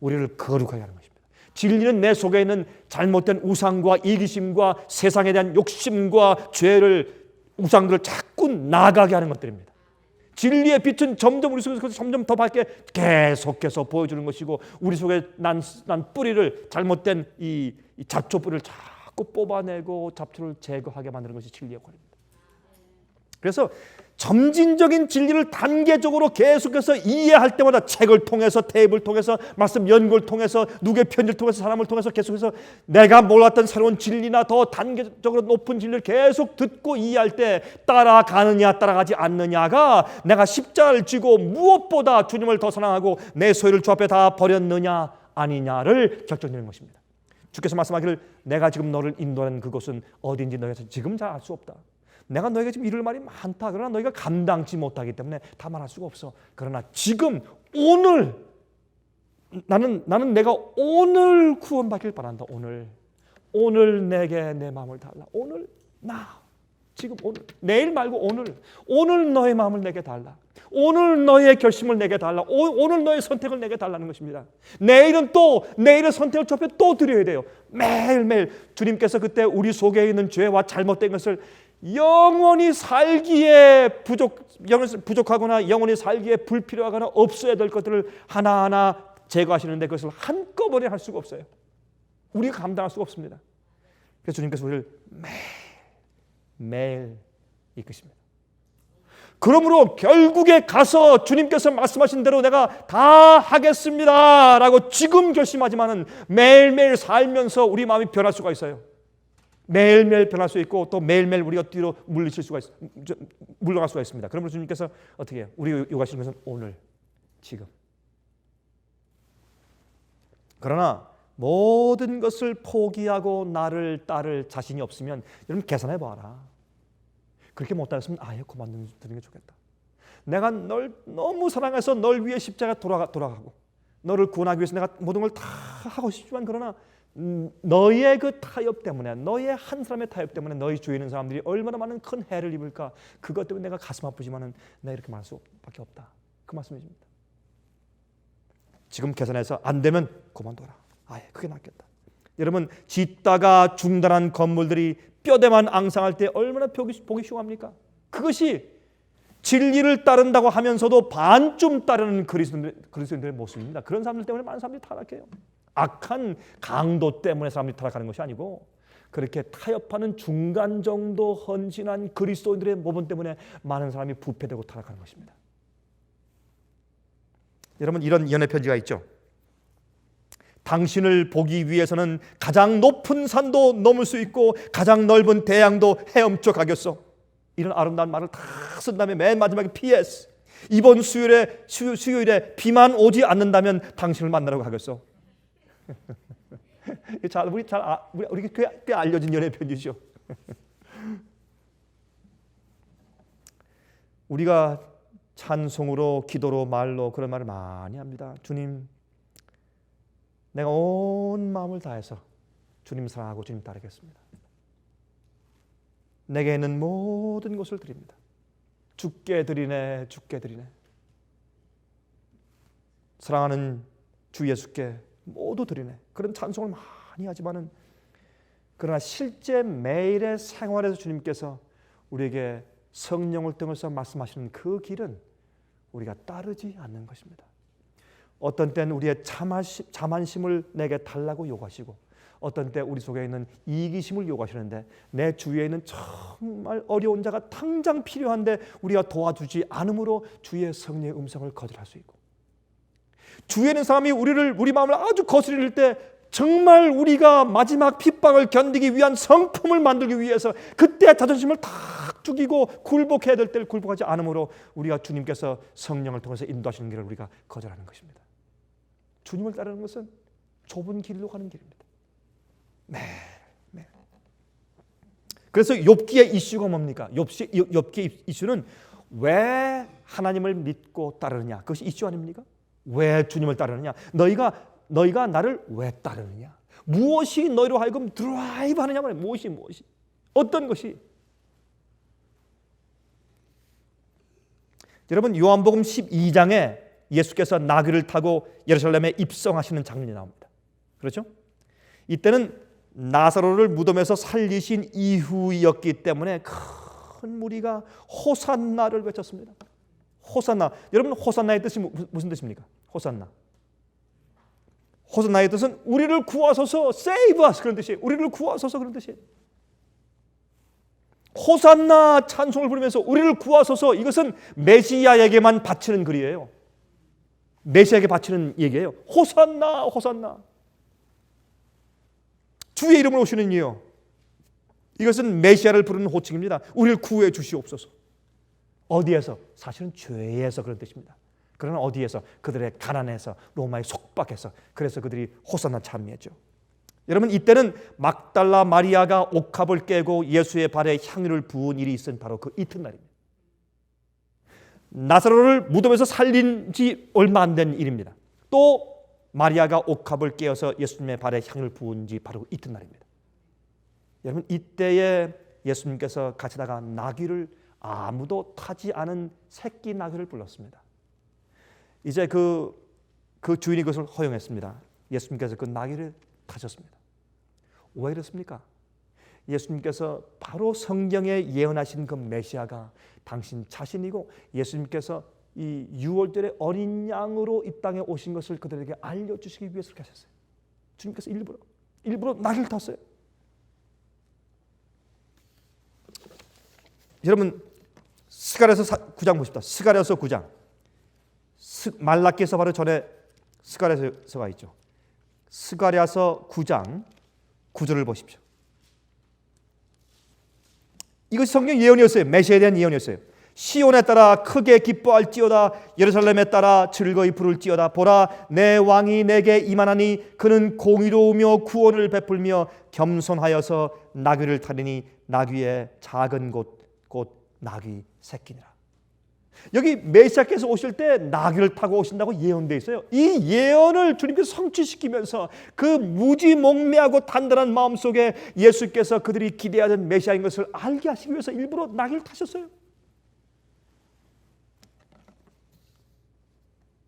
우리를 거룩하게 하는 것입니다. 진리는 내 속에 있는 잘못된 우상과 이기심과 세상에 대한 욕심과 죄를 우상들을 자꾸 나가게 하는 것들입니다. 진리의 빛은 점점 우리 속에서 점점 더 밝게 계속해서 보여주는 것이고 우리 속에 난 뿌리를 잘못된 이 잡초 뿌리를 자꾸 뽑아내고 잡초를 제거하게 만드는 것이 진리의 역할입니다. 그래서 점진적인 진리를 단계적으로 계속해서 이해할 때마다 책을 통해서 테이프를 통해서 말씀 연구를 통해서 누구의 편지를 통해서 사람을 통해서 계속해서 내가 몰랐던 새로운 진리나 더 단계적으로 높은 진리를 계속 듣고 이해할 때 따라가느냐 따라가지 않느냐가 내가 십자가를 지고 무엇보다 주님을 더 사랑하고 내 소유를 주 앞에 다 버렸느냐 아니냐를 결정짓는 것입니다. 주께서 말씀하기를 내가 지금 너를 인도하는 그곳은 어딘지 너희가 지금 잘 알 수 없다. 내가 너에게 지금 이룰 말이 많다. 그러나 너희가 감당치 못하기 때문에 다 말할 수가 없어. 그러나 지금 오늘 나는 내가 오늘 구원받길 바란다. 오늘 내게 내 마음을 달라. 오늘 지금 오늘 내일 말고 오늘 너의 마음을 내게 달라. 오늘 너의 결심을 내게 달라. 오늘 너의 선택을 내게 달라는 것입니다. 내일은 또 내일의 선택을 주 앞에 또 드려야 돼요. 매일매일 주님께서 그때 우리 속에 있는 죄와 잘못된 것을 영원히 살기에 부족하거나 영원히 살기에 불필요하거나 없어야 될 것들을 하나하나 제거하시는데 그것을 한꺼번에 할 수가 없어요. 우리가 감당할 수가 없습니다. 그래서 주님께서 우리를 매일 이끄십니다. 그러므로 결국에 가서 주님께서 말씀하신 대로 내가 다 하겠습니다 라고 지금 결심하지만은 매일매일 살면서 우리 마음이 변할 수가 있어요. 매일매일 변할 수 있고 또 매일매일 우리가 뒤로 물러갈 수가 있습니다. 그러므로 주님께서 어떻게 해요? 우리 요구하시는 것은 오늘, 지금. 그러나 모든 것을 포기하고 나를 따를 자신이 없으면 여러분 계산해 봐라. 그렇게 못 따랐으면 아예 그만두는 게 좋겠다. 내가 널 너무 사랑해서 널 위해 십자가에 돌아가고 너를 구원하기 위해서 내가 모든 걸 다 하고 싶지만 그러나 너의 그 타협 때문에, 너의 한 사람의 타협 때문에 너희 주위에 있는 사람들이 얼마나 많은 큰 해를 입을까. 그것 때문에 내가 가슴 아프지만은 내가 이렇게 말할 수밖에 없다. 그 말씀이십니다. 지금 계산해서 안 되면 그만둬라. 아예 그게 낫겠다. 여러분, 짓다가 중단한 건물들이 뼈대만 앙상할 때 얼마나 보기 흉합니까? 그것이 진리를 따른다고 하면서도 반쯤 따르는 그리스도인들의 모습입니다. 그런 사람들 때문에 많은 사람들이 타락해요. 악한 강도 때문에 사람들이 타락하는 것이 아니고 그렇게 타협하는 중간 정도 헌신한 그리스도인들의 모범 때문에 많은 사람이 부패되고 타락하는 것입니다. 여러분, 이런 연애 편지가 있죠. 당신을 보기 위해서는 가장 높은 산도 넘을 수 있고 가장 넓은 대양도 헤엄쳐 가겠어. 이런 아름다운 말을 다 쓴 다음에 맨 마지막에 PS. 이번 수요일에 비만 오지 않는다면 당신을 만나러 가겠어. 우리 꽤 알려진 연애 편지죠. 우리가 찬송으로, 기도로, 말로 그런 말을 많이 합니다. 주님, 내가 온 마음을 다해서 주님 사랑하고 주님 따르겠습니다. 내게 있는 모든 것을 드립니다. 주께 드리네, 주께 드리네. 사랑하는 주 예수께 모두 드리네. 그런 찬송을 많이 하지만은 그러나 실제 매일의 생활에서 주님께서 우리에게 성령을 통해서 말씀하시는 그 길은 우리가 따르지 않는 것입니다. 어떤 때는 우리의 자만심을 내게 달라고 요구하시고 어떤 때 우리 속에 있는 이기심을 요구하시는데 내 주위에 있는 정말 어려운 자가 당장 필요한데 우리가 도와주지 않으므로 주의 성령의 음성을 거절할 수 있고 주위에 있는 사람이 우리 마음을 아주 거스릴 때 정말 우리가 마지막 핍박을 견디기 위한 성품을 만들기 위해서 그때 자존심을 탁 죽이고 굴복해야 될 때를 굴복하지 않으므로 우리가 주님께서 성령을 통해서 인도하시는 길을 우리가 거절하는 것입니다. 주님을 따르는 것은 좁은 길로 가는 길입니다. 네. 그래서 욥기의 이슈가 뭡니까? 욥기의 이슈는 왜 하나님을 믿고 따르느냐? 그것이 이슈 아닙니까? 왜 주님을 따르느냐? 너희가 나를 왜 따르느냐? 무엇이 너희로 하여금 드라이브 하느냐 말이에요. 무엇이 어떤 것이? 여러분, 요한복음 12장에 예수께서 나귀를 타고 예루살렘에 입성하시는 장면이 나옵니다. 그렇죠? 이때는 나사로를 무덤에서 살리신 이후였기 때문에 큰 무리가 호산나를 외쳤습니다. 호산나. 여러분, 호산나의 뜻이 무슨 뜻입니까? 호산나의 뜻은 우리를 구하소서, save us 그런 뜻이에요. 우리를 구하소서 그런 뜻이에요. 호산나 찬송을 부르면서 우리를 구하소서, 이것은 메시아에게만 바치는 글이에요. 메시아에게 바치는 얘기예요. 호산나, 호산나. 주의 이름으로 오시는 이요. 이것은 메시아를 부르는 호칭입니다. 우리를 구해 주시옵소서. 어디에서? 사실은 죄에서 그런 뜻입니다. 그러나 어디에서? 그들의 가난에서, 로마의 속박에서. 그래서 그들이 호산나 찬미했죠. 여러분, 이때는 막달라 마리아가 옥합을 깨고 예수의 발에 향유를 부은 일이 있은 바로 그 이튿날입니다. 나사로를 무덤에서 살린 지 얼마 안 된 일입니다. 또 마리아가 옥합을 깨어서 예수님의 발에 향유를 부은 지 바로 이튿날입니다. 여러분, 이때에 예수님께서 가시다가 나귀를 아무도 타지 않은 새끼 나귀를 불렀습니다. 이제 그 주인이 그것을 허용했습니다. 예수님께서 그 나귀를 타셨습니다. 왜 이렇습니까? 예수님께서 바로 성경에 예언하신 그 메시아가 당신 자신이고 예수님께서 이 6월절에 어린 양으로 이 땅에 오신 것을 그들에게 알려주시기 위해서 그렇게 하셨어요. 주님께서 일부러 나귀를 탔어요. 여러분, 스가랴서 9장 보십시다. 스가랴서 9장. 말라기서 바로 전에 스가랴서가 있죠. 스가랴서 9장 9절을 보십시오. 이것이 성경 예언이었어요. 메시아에 대한 예언이었어요. 시온에 따라 크게 기뻐할지어다. 예루살렘에 따라 즐거이 부를지어다. 보라, 내 왕이 내게 임하나니 그는 공의로우며 구원을 베풀며 겸손하여서 나귀를 타리니 나귀의 작은 곧 나귀 새끼니라. 여기 메시아께서 오실 때 나귀를 타고 오신다고 예언되어 있어요. 이 예언을 주님께서 성취시키면서 그 무지몽매하고 단단한 마음속에 예수께서 그들이 기대하던 메시아인 것을 알게 하시기 위해서 일부러 나귀를 타셨어요.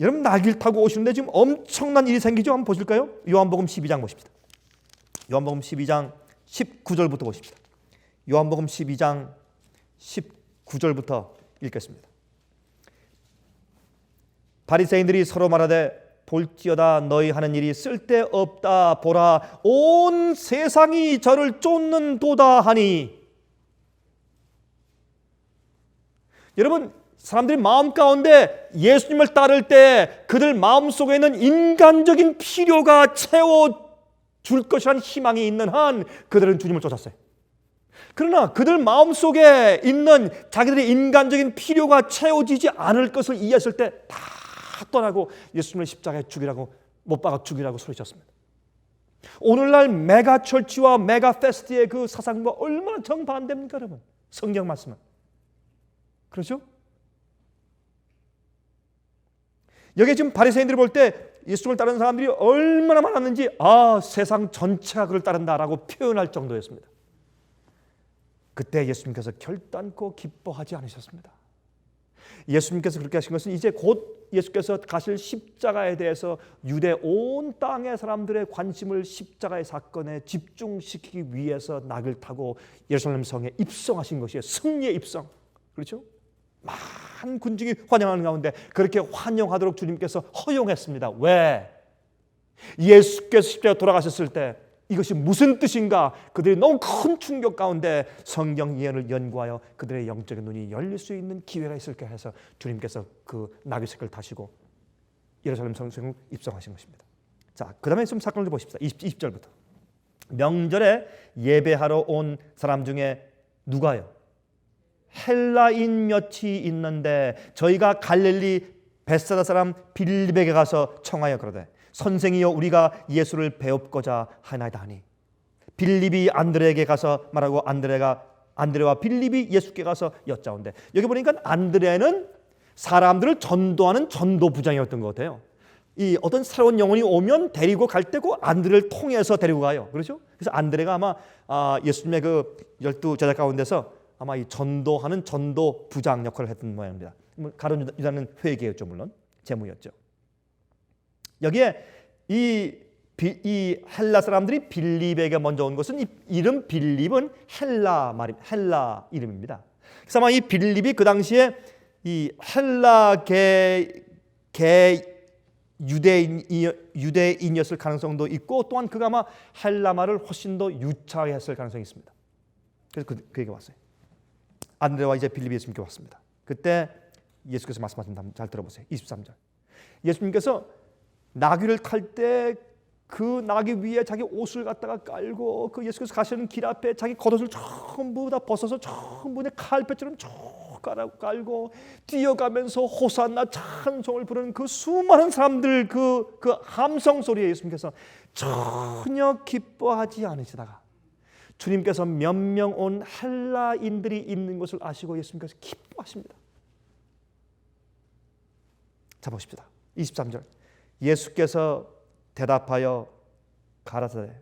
여러분, 나귀를 타고 오시는데 지금 엄청난 일이 생기죠. 한번 보실까요? 요한복음 12장 보십시다. 요한복음 12장 19절부터 보십시다. 요한복음 12장 19절부터 읽겠습니다. 바리새인들이 서로 말하되 볼지어다 너희 하는 일이 쓸데없다. 보라, 온 세상이 저를 쫓는도다 하니. 여러분, 사람들이 마음 가운데 예수님을 따를 때 그들 마음속에 있는 인간적인 필요가 채워줄 것이라는 희망이 있는 한 그들은 주님을 쫓았어요. 그러나 그들 마음속에 있는 자기들의 인간적인 필요가 채워지지 않을 것을 이해했을 때 다 떠나고 예수님을 십자가에 죽이라고, 못 박아 죽이라고 소리쳤습니다. 오늘날 메가철치와 메가페스트의 그 사상과 얼마나 정반대입니까, 여러분? 성경 말씀은. 그렇죠? 여기 지금 바리새인들이 볼 때 예수님을 따르는 사람들이 얼마나 많았는지, 세상 전체가 그를 따른다라고 표현할 정도였습니다. 그때 예수님께서 결단코 기뻐하지 않으셨습니다. 예수님께서 그렇게 하신 것은 이제 곧 예수께서 가실 십자가에 대해서 유대 온 땅의 사람들의 관심을 십자가의 사건에 집중시키기 위해서 낙을 타고 예루살렘 성에 입성하신 것이에요. 승리의 입성. 그렇죠? 많은 군중이 환영하는 가운데 그렇게 환영하도록 주님께서 허용했습니다. 왜? 예수께서 십자가에 돌아가셨을 때 이것이 무슨 뜻인가? 그들이 너무 큰 충격 가운데 성경 예언을 연구하여 그들의 영적인 눈이 열릴 수 있는 기회가 있을까 해서 주님께서 그 나귀 새끼를 타시고 예루살렘 성에 입성하신 것입니다. 자, 그 다음에 좀 사건을 보십시다. 20절부터. 명절에 예배하러 온 사람 중에 누가요? 헬라인 몇이 있는데 저희가 갈릴리 벳사다 사람 빌립에게 가서 청하여 그러되 선생이여 우리가 예수를 배웁고자 하나이다 하니 빌립이 안드레에게 가서 말하고 안드레와 빌립이 예수께 가서 여짜온대. 여기 보니까 안드레는 사람들을 전도하는 전도부장이었던 것 같아요. 이 어떤 새로운 영혼이 오면 데리고 갈 때고 안드레를 통해서 데리고 가요. 그렇죠? 그래서 안드레가 아마 예수님의 그 12 제자 가운데서 아마 이 전도하는 전도부장 역할을 했던 모양입니다. 가룟 유다는 회계였죠. 물론 재무였죠. 여기에 이 헬라 사람들이 빌립에게 먼저 온 것은 이 이름 빌립은 헬라 이름입니다. 그래서 아마 이 빌립이 그 당시에 이 헬라계 유대인이었을 가능성도 있고 또한 그가 아마 헬라말을 훨씬 더 유창하게 했을 가능성이 있습니다. 그래서 그에게 왔어요. 안드레와 이제 빌립이 예수님께 왔습니다. 그때 예수께서 말씀하신다. 잘 들어보세요. 23절. 예수님께서 나귀를 탈 때 그 나귀 위에 자기 옷을 갖다가 깔고 그 예수께서 가시는 길 앞에 자기 겉옷을 전부 다 벗어서 전부 다 칼배처럼 쭉 깔고 뛰어가면서 호산나 찬송을 부르는 그 수많은 사람들 그 함성 소리에 예수님께서 전혀 기뻐하지 않으시다가 주님께서 몇 명 온 헬라인들이 있는 것을 아시고 예수님께서 기뻐하십니다. 자, 보십시다. 23절. 예수께서 대답하여 가라사대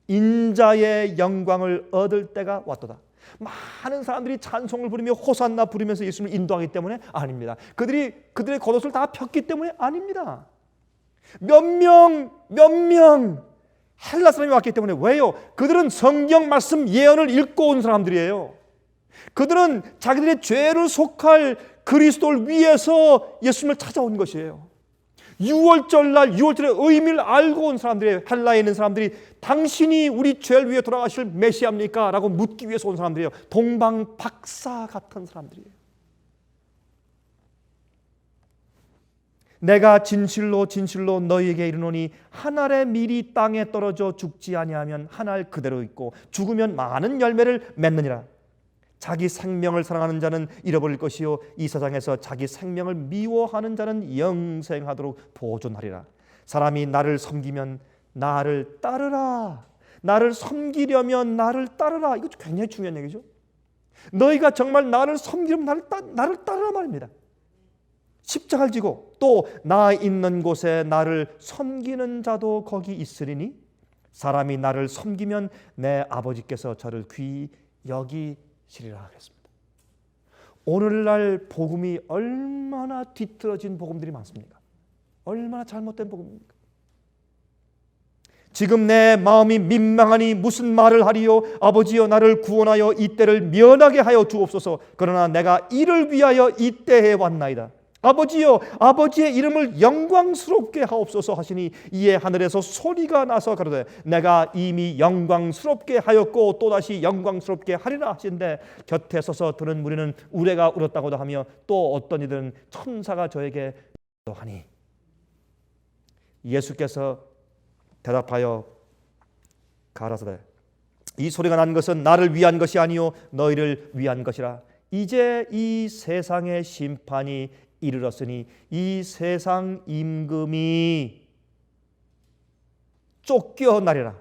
인자의 영광을 얻을 때가 왔도다. 많은 사람들이 찬송을 부르며 호산나 부르면서 예수님을 인도하기 때문에 아닙니다. 그들의 겉옷을 다 폈기 때문에 아닙니다. 몇 명 헬라 사람이 왔기 때문에. 왜요? 그들은 성경 말씀 예언을 읽고 온 사람들이에요. 그들은 자기들의 죄를 속할 그리스도를 위해서 예수님을 찾아온 것이에요. 6월절의 의미를 알고 온 사람들이에요. 헬라에 있는 사람들이 당신이 우리 죄를 위해 돌아가실 메시아입니까? 라고 묻기 위해서 온 사람들이에요. 동방박사 같은 사람들이에요. 내가 진실로 진실로 너희에게 이르노니 한 알의 밀이 땅에 떨어져 죽지 아니하면 한 알 그대로 있고 죽으면 많은 열매를 맺느니라. 자기 생명을 사랑하는 자는 잃어버릴 것이요 이 세상에서 자기 생명을 미워하는 자는 영생하도록 보존하리라. 사람이 나를 섬기면 나를 따르라. 나를 섬기려면 나를 따르라. 이거 굉장히 중요한 얘기죠. 너희가 정말 나를 섬기려면 나를 따르라 말입니다. 십자가를 지고 또 나 있는 곳에 나를 섬기는 자도 거기 있으리니 사람이 나를 섬기면 내 아버지께서 저를 귀히 여기시리라 하겠습니다. 오늘날 복음이 얼마나 뒤틀어진 복음들이 많습니까? 얼마나 잘못된 복음입니까? 지금 내 마음이 민망하니 무슨 말을 하리요? 아버지여 나를 구원하여 이 때를 면하게 하여 주옵소서. 그러나 내가 이를 위하여 이 때에 왔나이다. 아버지여 아버지의 이름을 영광스럽게 하옵소서 하시니 이에 하늘에서 소리가 나서 가로되 내가 이미 영광스럽게 하였고 또다시 영광스럽게 하리라 하신데 곁에 서서 들은 무리는 우레가 울었다고도 하며 또 어떤 이들은 천사가 저에게 하니 예수께서 대답하여 가라사대 이 소리가 난 것은 나를 위한 것이 아니요 너희를 위한 것이라. 이제 이 세상의 심판이 이르렀으니 이 세상 임금이 쫓겨나리라.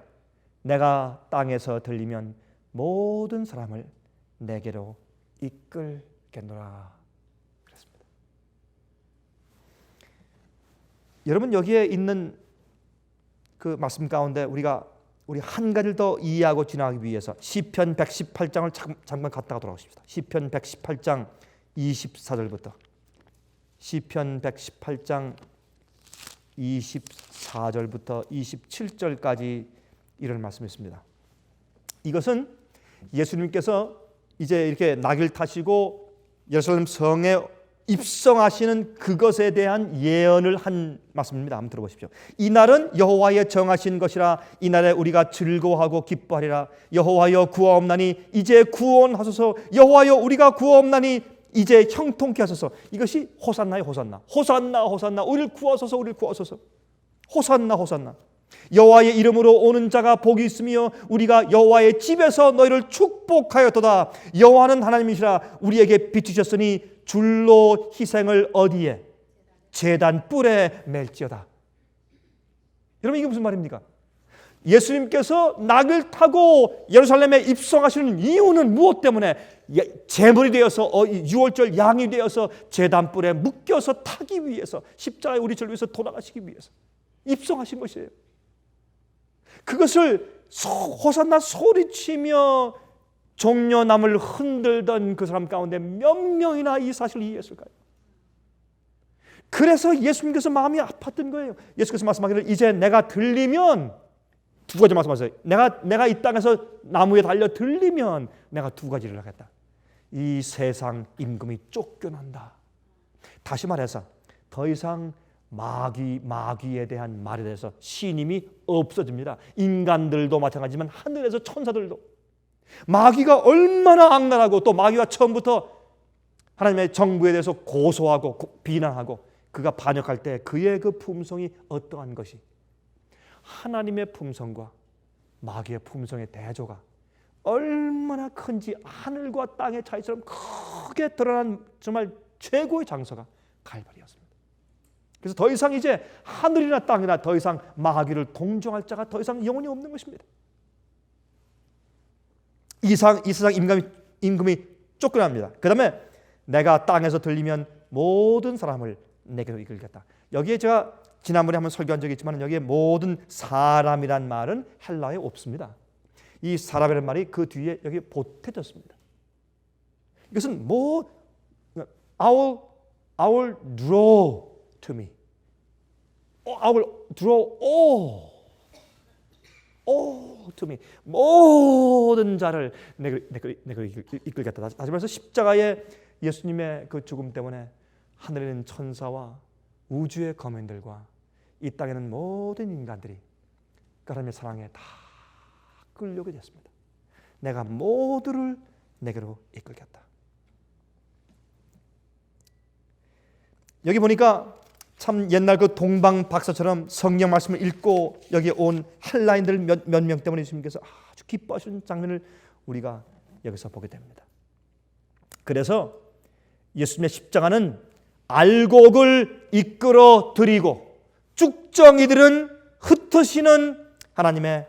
내가 땅에서 들리면 모든 사람을 내게로 이끌겠노라. 그렇습니다. 여러분 여기에 있는 그 말씀 가운데 우리 한 가지를 더 이해하고 지나가기 위해서 시편 118장을 잠깐 갔다가 돌아오십시다. 시편 118장 24절부터 시편 118장 24절부터 27절까지 이런 말씀이 있습니다. 이것은 예수님께서 이제 이렇게 나귀를 타시고 예루살렘 성에 입성하시는 그것에 대한 예언을 한 말씀입니다. 한번 들어보십시오. 이 날은 여호와의 정하신 것이라. 이 날에 우리가 즐거워하고 기뻐하리라. 여호와여 구하옵나니 이제 구원하소서. 여호와여 우리가 구하옵나니 이제 형통케 하소서. 이것이 호산나요. 호산나. 호산나 호산나. 우리를 구하소서. 우리를 구하소서. 호산나 호산나. 여호와의 이름으로 오는 자가 복이 있으며 우리가 여호와의 집에서 너희를 축복하였도다. 여호와는 하나님이시라. 우리에게 비추셨으니 줄로 희생을 어디에? 제단 뿔에 맬지어다. 여러분 이게 무슨 말입니까? 예수님께서 낙을 타고 예루살렘에 입성하시는 이유는 무엇 때문에? 제물이 되어서 유월절 양이 되어서 제단 뿔에 묶여서 타기 위해서 십자가에 우리 죄를 위해서 돌아가시기 위해서 입성하신 것이에요. 그것을 호산나 소리치며 종려나무를 흔들던 그 사람 가운데 몇 명이나 이 사실을 이해했을까요? 그래서 예수님께서 마음이 아팠던 거예요. 예수께서 말씀하기를 이제 내가 들리면 두 가지 말씀하세요. 내가 이 땅에서 나무에 달려 들리면 내가 두 가지를 하겠다. 이 세상 임금이 쫓겨난다. 다시 말해서 더 이상 마귀에 대한 말에 대해서 신임이 없어집니다. 인간들도 마찬가지지만 하늘에서 천사들도. 마귀가 얼마나 악랄하고 또 마귀가 처음부터 하나님의 정부에 대해서 고소하고 비난하고 그가 반역할 때 그의 그 품성이 어떠한 것이 하나님의 품성과 마귀의 품성의 대조가 얼마나 큰지 하늘과 땅의 차이처럼 크게 드러난 정말 최고의 장소가 갈보리였습니다. 그래서 더 이상 이제 하늘이나 땅이나 더 이상 마귀를 동정할 자가 더 이상 영원히 없는 것입니다. 이 세상 임금이 쫓겨납니다. 그 다음에 내가 땅에서 들리면 모든 사람을 내게로 이끌겠다. 여기에 제가 지난번에 한번 설교한 적이 있지만 여기에 모든 사람이란 말은 헬라어에 없습니다. 이 사람이라는 말이 그 뒤에 여기 보태졌습니다. 이것은 I will draw to me. I will draw all to me. 모든 자를 내게로 이끌겠다. 다시 말해서 십자가의 예수님의 그 죽음 때문에 하늘에 있는 천사와 우주의 거민들과 이 땅에 있는 모든 인간들이 하나님의 사랑에 다 끌려오게 됐습니다. 내가 모두를 내게로 이끌겠다. 여기 보니까 참 옛날 그 동방 박사처럼 성경 말씀을 읽고 여기 온 헬라인들 몇 명 때문에 예수님께서 아주 기뻐하시는 장면을 우리가 여기서 보게 됩니다. 그래서 예수님의 십자가는 알곡을 이끌어 드리고 쭉정이들은 흩으시는 하나님의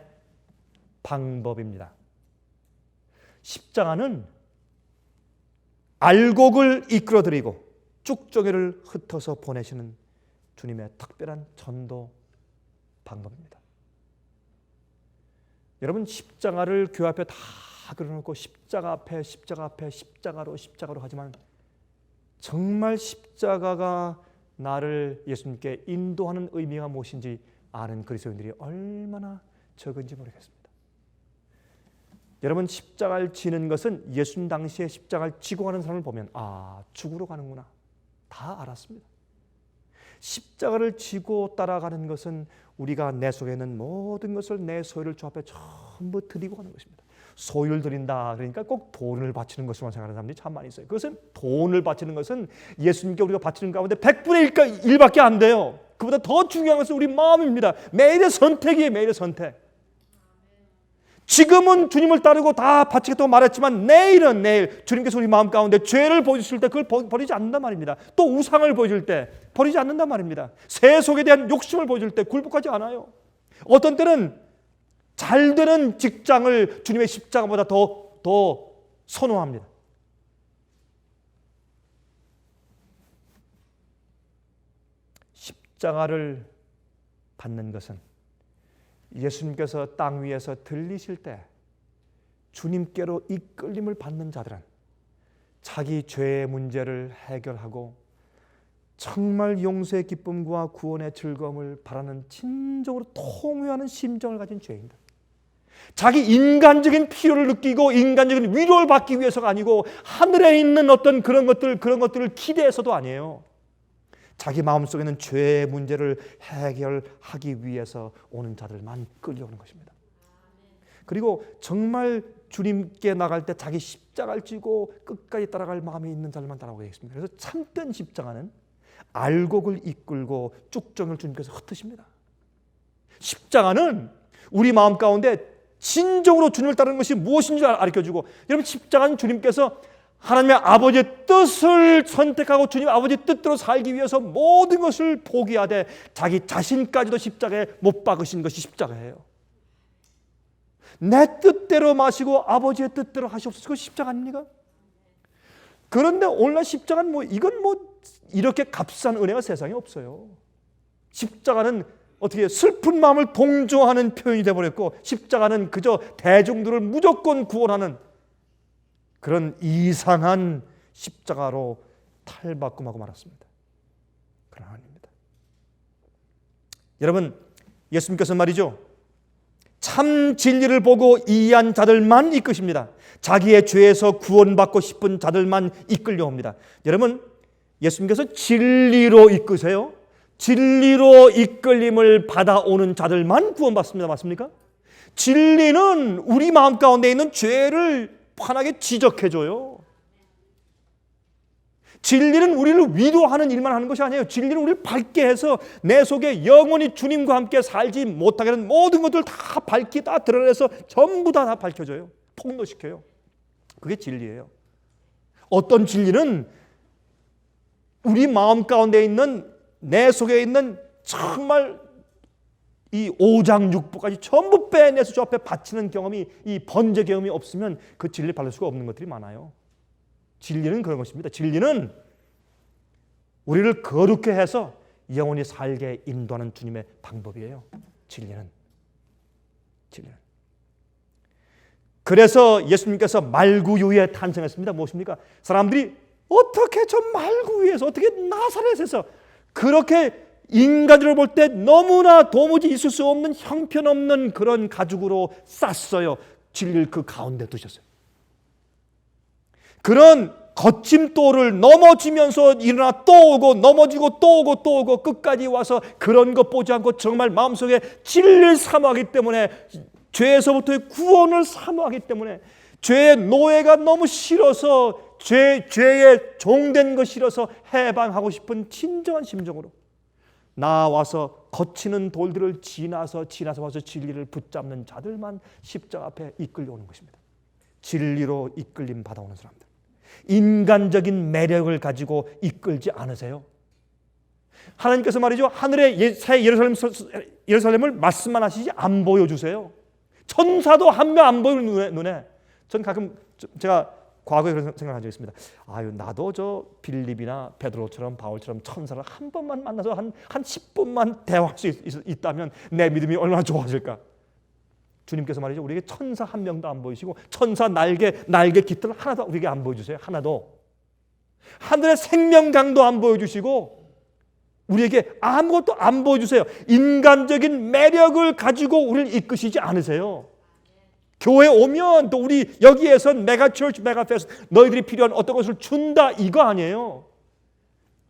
방법입니다. 십자가는 알곡을 이끌어 드리고 쭉정이를 흩어서 보내시는 주님의 특별한 전도 방법입니다. 여러분, 십자가를 교회 앞에 다 그려놓고 십자가 앞에 십자가로 하지만 정말 십자가가 나를 예수님께 인도하는 의미가 무엇인지 아는 그리스도인들이 얼마나 적은지 모르겠습니다. 여러분, 십자가를 지는 것은 예수님 당시에 십자가를 지고 가는 사람을 보면 죽으러 가는구나 다 알았습니다. 십자가를 지고 따라가는 것은 우리가 내 속에 있는 모든 것을 내 소유를 주 앞에 전부 드리고 가는 것입니다. 소유를 드린다 그러니까 꼭 돈을 바치는 것으로만 생각하는 사람들이 참 많이 있어요. 그것은 돈을 바치는 것은 예수님께 우리가 바치는 가운데 100분의 1밖에 안 돼요. 그보다 더 중요한 것은 우리 마음입니다. 매일의 선택이에요. 매일의 선택. 지금은 주님을 따르고 다 바치겠다고 말했지만 내일은 내일 주님께서 우리 마음 가운데 죄를 보여주실 때 그걸 버리지 않는단 말입니다. 또 우상을 보여줄 때 버리지 않는단 말입니다. 세속에 대한 욕심을 보여줄 때 굴복하지 않아요. 어떤 때는 잘 되는 직장을 주님의 십자가보다 더 선호합니다. 십자가를 받는 것은 예수님께서 땅 위에서 들리실 때 주님께로 이끌림을 받는 자들은 자기 죄의 문제를 해결하고 정말 용서의 기쁨과 구원의 즐거움을 바라는 진정으로 통회하는 심정을 가진 죄인들, 자기 인간적인 필요를 느끼고 인간적인 위로를 받기 위해서가 아니고 하늘에 있는 어떤 그런 것들을 기대해서도 아니에요. 자기 마음속에 있는 죄의 문제를 해결하기 위해서 오는 자들만 끌려오는 것입니다. 그리고 정말 주님께 나갈 때 자기 십자가를 지고 끝까지 따라갈 마음이 있는 자들만 따라오겠습니다. 그래서 참된 십자가는 알곡을 이끌고 쭉정을 주님께서 흩으십니다. 십자가는 우리 마음 가운데 진정으로 주님을 따르는 것이 무엇인지 가르쳐주고, 여러분, 십자가는 주님께서 하나님의 아버지의 뜻을 선택하고 주님 아버지의 뜻대로 살기 위해서 모든 것을 포기하되 자기 자신까지도 십자가에 못 박으신 것이 십자가예요. 내 뜻대로 마시고 아버지의 뜻대로 하시옵소서. 그것이 십자가 아닙니까? 그런데 오늘날 십자가는 이건 이렇게 값싼 은혜가 세상에 없어요. 십자가는 어떻게 슬픈 마음을 동조하는 표현이 되어버렸고, 십자가는 그저 대중들을 무조건 구원하는 그런 이상한 십자가로 탈바꿈하고 말았습니다. 그러나 아닙니다. 여러분, 예수님께서 말이죠, 참 진리를 보고 이해한 자들만 이끄십니다. 자기의 죄에서 구원받고 싶은 자들만 이끌려옵니다. 여러분, 예수님께서 진리로 이끄세요. 진리로 이끌림을 받아오는 자들만 구원받습니다. 맞습니까? 진리는 우리 마음 가운데 있는 죄를 환하게 지적해줘요. 진리는 우리를 위로하는 일만 하는 것이 아니에요. 진리는 우리를 밝게 해서 내 속에 영원히 주님과 함께 살지 못하게 하는 모든 것들을 다 밝히 다 드러내서 전부 다 밝혀줘요. 폭로시켜요. 그게 진리예요. 어떤 진리는 우리 마음 가운데 있는 내 속에 있는 정말 이 오장육부까지 전부 빼내서 주 앞에 바치는 경험이, 이 번제 경험이 없으면 그 진리를 받을 수가 없는 것들이 많아요. 진리는 그런 것입니다. 진리는 우리를 거룩해 해서 영원히 살게 인도하는 주님의 방법이에요. 진리는. 그래서 예수님께서 말구유에 탄생했습니다. 무엇입니까? 사람들이 어떻게 저 말구유에서, 어떻게 나사렛에서 그렇게 인간들을 볼 때 너무나 도무지 있을 수 없는 형편없는 그런 가죽으로 쌌어요. 진리를 그 가운데 두셨어요. 그런 거친 돌을 넘어지면서 일어나 또 오고 넘어지고 또 오고 또 오고 끝까지 와서 그런 것 보지 않고 정말 마음속에 진리를 사모하기 때문에, 죄에서부터의 구원을 사모하기 때문에, 죄의 노예가 너무 싫어서 죄의 종된 것 싫어서 해방하고 싶은 진정한 심정으로 나와서 거치는 돌들을 지나서 와서 진리를 붙잡는 자들만 십자가 앞에 이끌려오는 것입니다. 진리로 이끌림 받아오는 사람들. 인간적인 매력을 가지고 이끌지 않으세요. 하나님께서 말이죠, 하늘의 새 예루살렘을 말씀만 하시지 안 보여주세요. 천사도 한 명 안 보이는 눈에. 전 가끔 제가 과거에 그런 생각을 한 적이 있습니다. 아유, 나도 저 빌립이나 베드로처럼 바울처럼 천사를 한 번만 만나서 한 10분만 대화할 수 있다면 내 믿음이 얼마나 좋아질까. 주님께서 말이죠, 우리에게 천사 한 명도 안 보이시고 천사 날개 깃들 하나도 우리에게 안 보여주세요. 하나도. 하늘의 생명강도 안 보여주시고 우리에게 아무것도 안 보여주세요. 인간적인 매력을 가지고 우리를 이끄시지 않으세요. 교회 오면 또 우리 여기에서 메가처치, 메가페스트 너희들이 필요한 어떤 것을 준다 이거 아니에요.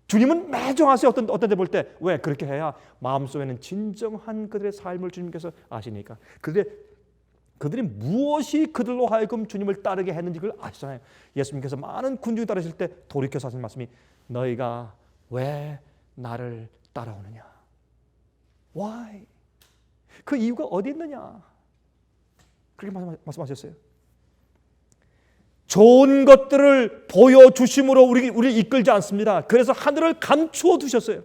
주님은 매정하세요. 어떤 데 볼 때 왜 그렇게 해야 마음속에는 진정한 그들의 삶을 주님께서 아시니까. 그들이 무엇이 그들로 하여금 주님을 따르게 했는지 그걸 아시잖아요. 예수님께서 많은 군중이 따르실 때 돌이켜서 하신 말씀이 너희가 왜 나를 따라오느냐. Why? 그 이유가 어디 있느냐. 그렇게 말씀하셨어요. 좋은 것들을 보여주심으로 우리를 이끌지 않습니다. 그래서 하늘을 감추어 두셨어요.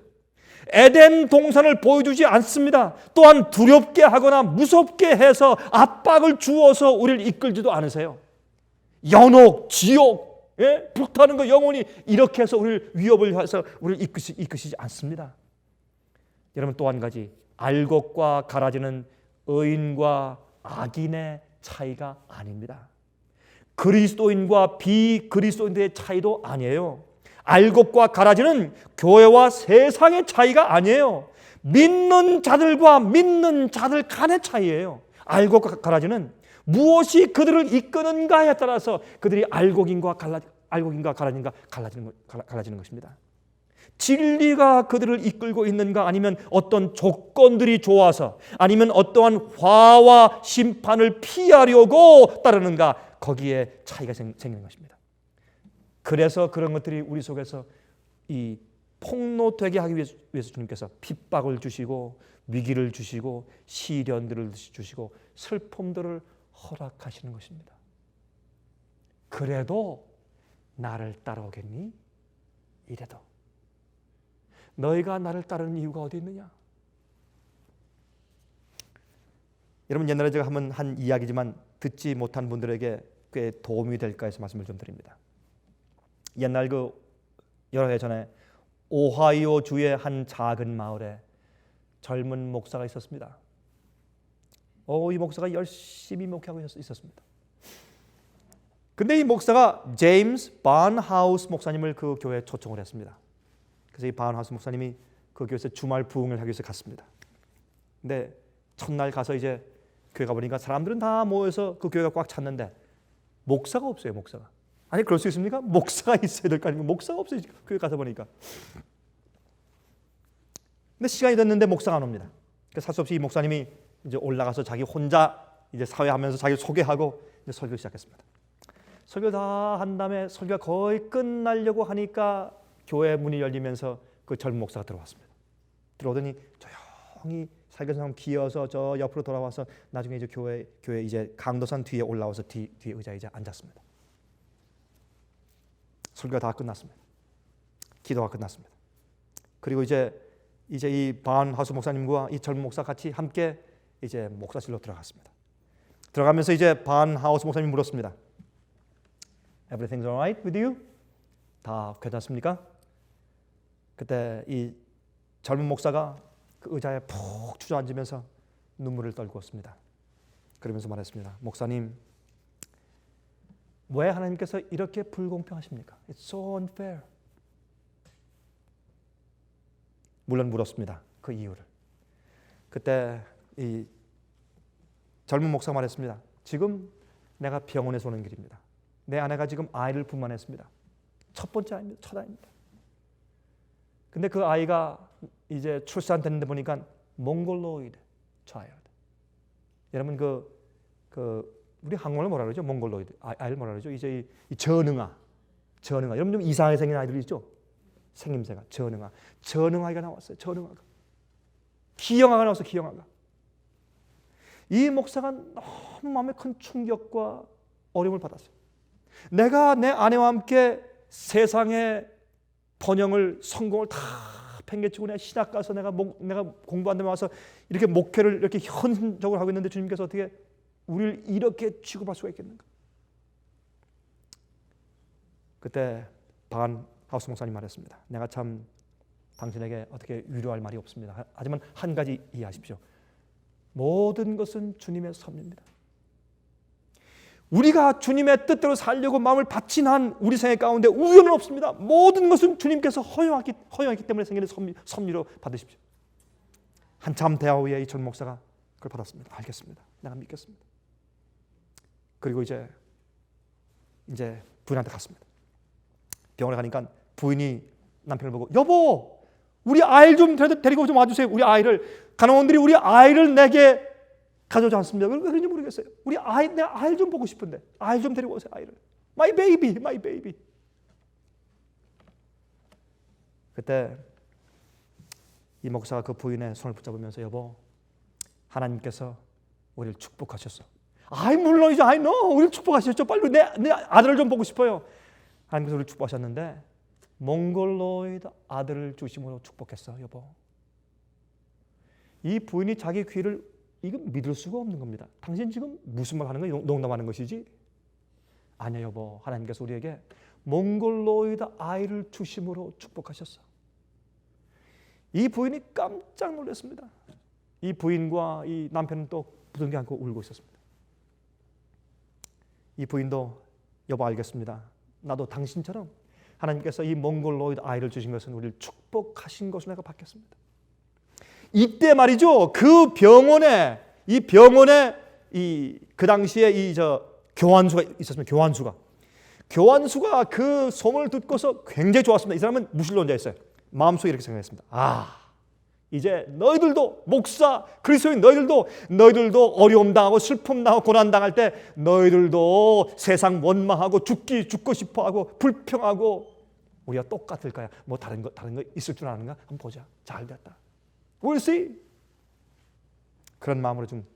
에덴 동산을 보여주지 않습니다. 또한 두렵게 하거나 무섭게 해서 압박을 주어서 우리를 이끌지도 않으세요. 연옥, 지옥, 불타는 거 영원히 이렇게 해서 우리를 위협을 해서 우리를 이끄시지 않습니다. 여러분 또 한 가지, 알곡과 가라지는 의인과 악인의 차이가 아닙니다. 그리스도인과 비그리스도인들의 차이도 아니에요. 알곡과 가라지는 교회와 세상의 차이가 아니에요. 믿는 자들과 믿는 자들 간의 차이예요. 알곡과 가라지는 무엇이 그들을 이끄는가에 따라서 그들이 알곡인가 가라지인가 갈라지는 것입니다. 진리가 그들을 이끌고 있는가 아니면 어떤 조건들이 좋아서 아니면 어떠한 화와 심판을 피하려고 따르는가 거기에 차이가 생기는 것입니다. 그래서 그런 것들이 우리 속에서 이 폭로되게 하기 위해서 주님께서 핍박을 주시고 위기를 주시고 시련들을 주시고 슬픔들을 허락하시는 것입니다. 그래도 나를 따라오겠니? 이래도 너희가 나를 따르는 이유가 어디 있느냐? 여러분 옛날에 제가 한번 한 이야기지만 듣지 못한 분들에게 꽤 도움이 될까 해서 말씀을 좀 드립니다. 옛날 여러 해 전에 오하이오 주의 한 작은 마을에 젊은 목사가 있었습니다. 이 목사가 열심히 목회하고 있었습니다. 근데 이 목사가 제임스 바운하우스 목사님을 그 교회에 초청을 했습니다. 그래서 이 바운하우스 목사님이 그 교회에서 주말 부흥을 하기 위해서 갔습니다. 근데 첫날 가서 이제 교회 가보니까 사람들은 다 모여서 그 교회가 꽉 찼는데 목사가 없어요. 목사가. 아니 그럴 수 있습니까? 목사가 있어야 될 거 아닙니까? 목사가 없어요. 교회 가서 보니까. 근데 시간이 됐는데 목사가 안 옵니다. 그래서 할 수 없이 이 목사님이 이제 올라가서 자기 혼자 이제 사회하면서 자기를 소개하고 이제 설교를 시작했습니다. 설교 다 한 다음에 설교가 거의 끝나려고 하니까 교회 문이 열리면서 그 젊은 목사가 들어왔습니다. 들어오더니 조용히 살균사람 기어서 저 옆으로 돌아와서 나중에 이제 교회 이제 강도산 뒤에 올라와서 뒤에 의자에 이제 앉았습니다. 설교가 다 끝났습니다. 기도가 끝났습니다. 그리고 이제 이 바운하우스 목사님과 이 젊은 목사 같이 함께 이제 목사실로 들어갔습니다. 들어가면서 이제 바운하우스 목사님이 물었습니다. Everything's alright with you? 다 괜찮습니까? 그때 이 젊은 목사가 그 의자에 푹 주저앉으면서 눈물을 떨구었습니다. 그러면서 말했습니다. 목사님, 왜 하나님께서 이렇게 불공평하십니까? It's so unfair. 물론 물었습니다. 그 이유를. 그때 이 젊은 목사가 말했습니다. 지금 내가 병원에서 오는 길입니다. 내 아내가 지금 아이를 분만했습니다. 첫 번째 아이입니다. 첫 아이입니다. 근데 그 아이가 이제 출산됐는데 보니까 몽골로이드 child. 여러분 우리 한국말로 뭐라 그러죠? 몽골로이드 아이를 뭐라 그러죠? 이제 이 전응아. 여러분 좀 이상하게 생긴 아이들 있죠? 생김새가 전응아가 나왔어요. 전응아가. 기형아가 나와서 기형아가. 이 목사가 너무 마음에 큰 충격과 어려움을 받았어요. 내가 내 아내와 함께 세상의 번영을 성공을 다 팽개치고 내가 신학 가서 내가 공부한 데 와서 이렇게 목회를 이렇게 헌신적으로 하고 있는데 주님께서 어떻게 우리를 이렇게 취급할 수가 있겠는가? 그때 박한 하우스 목사님 말했습니다. 내가 참 당신에게 어떻게 위로할 말이 없습니다. 하지만 한 가지 이해하십시오. 모든 것은 주님의 섭리입니다. 우리가 주님의 뜻대로 살려고 마음을 바친 한 우리 생애 가운데 우연은 없습니다. 모든 것은 주님께서 허용하기 때문에 생기는 섭리로 받으십시오. 한참 대화 후에 이 전 목사가 그걸 받았습니다. 알겠습니다. 내가 믿겠습니다. 그리고 이제 부인한테 갔습니다. 병원에 가니까 부인이 남편을 보고 여보 우리 아이를 좀 데리고 좀 와주세요. 우리 아이를 간호원들이 우리 아이를 내게 가져오지 않습니다. 왜 그런지 모르겠어요. 내가 아이를 좀 보고 싶은데 아이 좀 데리고 오세요. 아이를. My baby. 그때 이 목사가 그 부인의 손을 붙잡으면서 여보 하나님께서 우리를 축복하셨어. 물론이죠. I know. 우리를 축복하셨죠. 빨리 내 아들을 좀 보고 싶어요. 하나님께서 우리를 축복하셨는데 몽골로이드 아들을 주심으로 축복했어. 여보. 이 부인이 자기 귀를 이거 믿을 수가 없는 겁니다. 당신 지금 무슨 말 하는 거야? 농담하는 것이지? 아니야 여보. 하나님께서 우리에게 몽골로이드 아이를 주심으로 축복하셨어. 이 부인이 깜짝 놀랐습니다. 이 부인과 이 남편은 또 부둥켜 안고 울고 있었습니다. 이 부인도 여보 알겠습니다. 나도 당신처럼 하나님께서 이 몽골로이드 아이를 주신 것은 우리를 축복하신 것으로 내가 받겠습니다. 이때 말이죠. 그 병원에 그 당시에 교환수가 있었습니다. 교환수가 그 소문을 듣고서 굉장히 좋았습니다. 이 사람은 무신론자였어요. 마음속에 이렇게 생각했습니다. 이제 너희들도 목사 그리스도인 너희들도 어려움 당하고 슬픔 당하고 고난 당할 때 너희들도 세상 원망하고 죽고 싶어하고 불평하고 우리가 똑같을 거야. 뭐 다른 거 있을 줄 아는가? 한번 보자. 잘 됐다. We'll see. 그런 마음으로 좀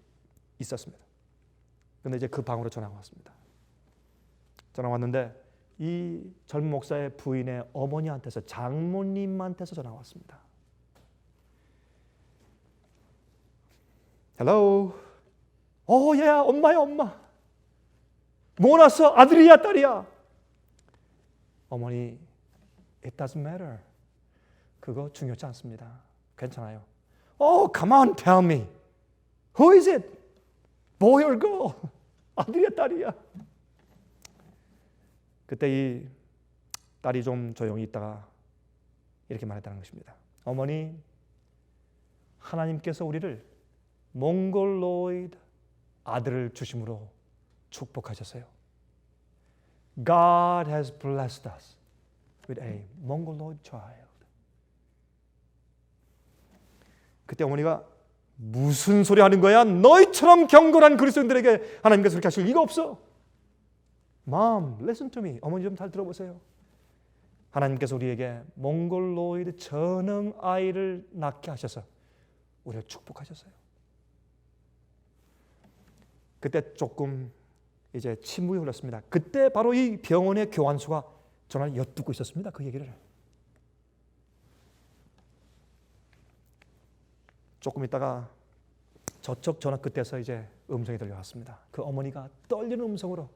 있었습니다. 그런데 이제 그 방으로 전화가 왔습니다. 전화가 왔는데 이 젊은 목사의 부인의 어머니한테서 장모님한테서 전화가 왔습니다. Hello. 얘야 엄마야 엄마. 뭐 났어? 아들이야 딸이야? 어머니 It doesn't matter. 그거 중요하지 않습니다. 괜찮아요. Come on, tell me. Who is it? Boy or girl? 아들이야, 딸이야? 그때 이 딸이 좀 조용히 있다가 이렇게 말했다는 것입니다. 어머니, 하나님께서 우리를 몽골로이드 아들을 주심으로 축복하셨어요. God has blessed us with a Mongoloid child. 그때 어머니가 무슨 소리 하는 거야? 너희처럼 경건한 그리스도인들에게 하나님께서 그렇게 하실 리가 없어. Mom, listen to me. 어머니 좀 잘 들어보세요. 하나님께서 우리에게 몽골로이드 전능 아이를 낳게 하셔서 우리를 축복하셨어요. 그때 조금 이제 침묵이 흘렀습니다. 그때 바로 이 병원의 교환수가 전화를 엿듣고 있었습니다. 그 얘기를. 조금 있다가 저쪽 전화 끝에서 이제 음성이 들려왔습니다. 그 어머니가 떨리는 음성으로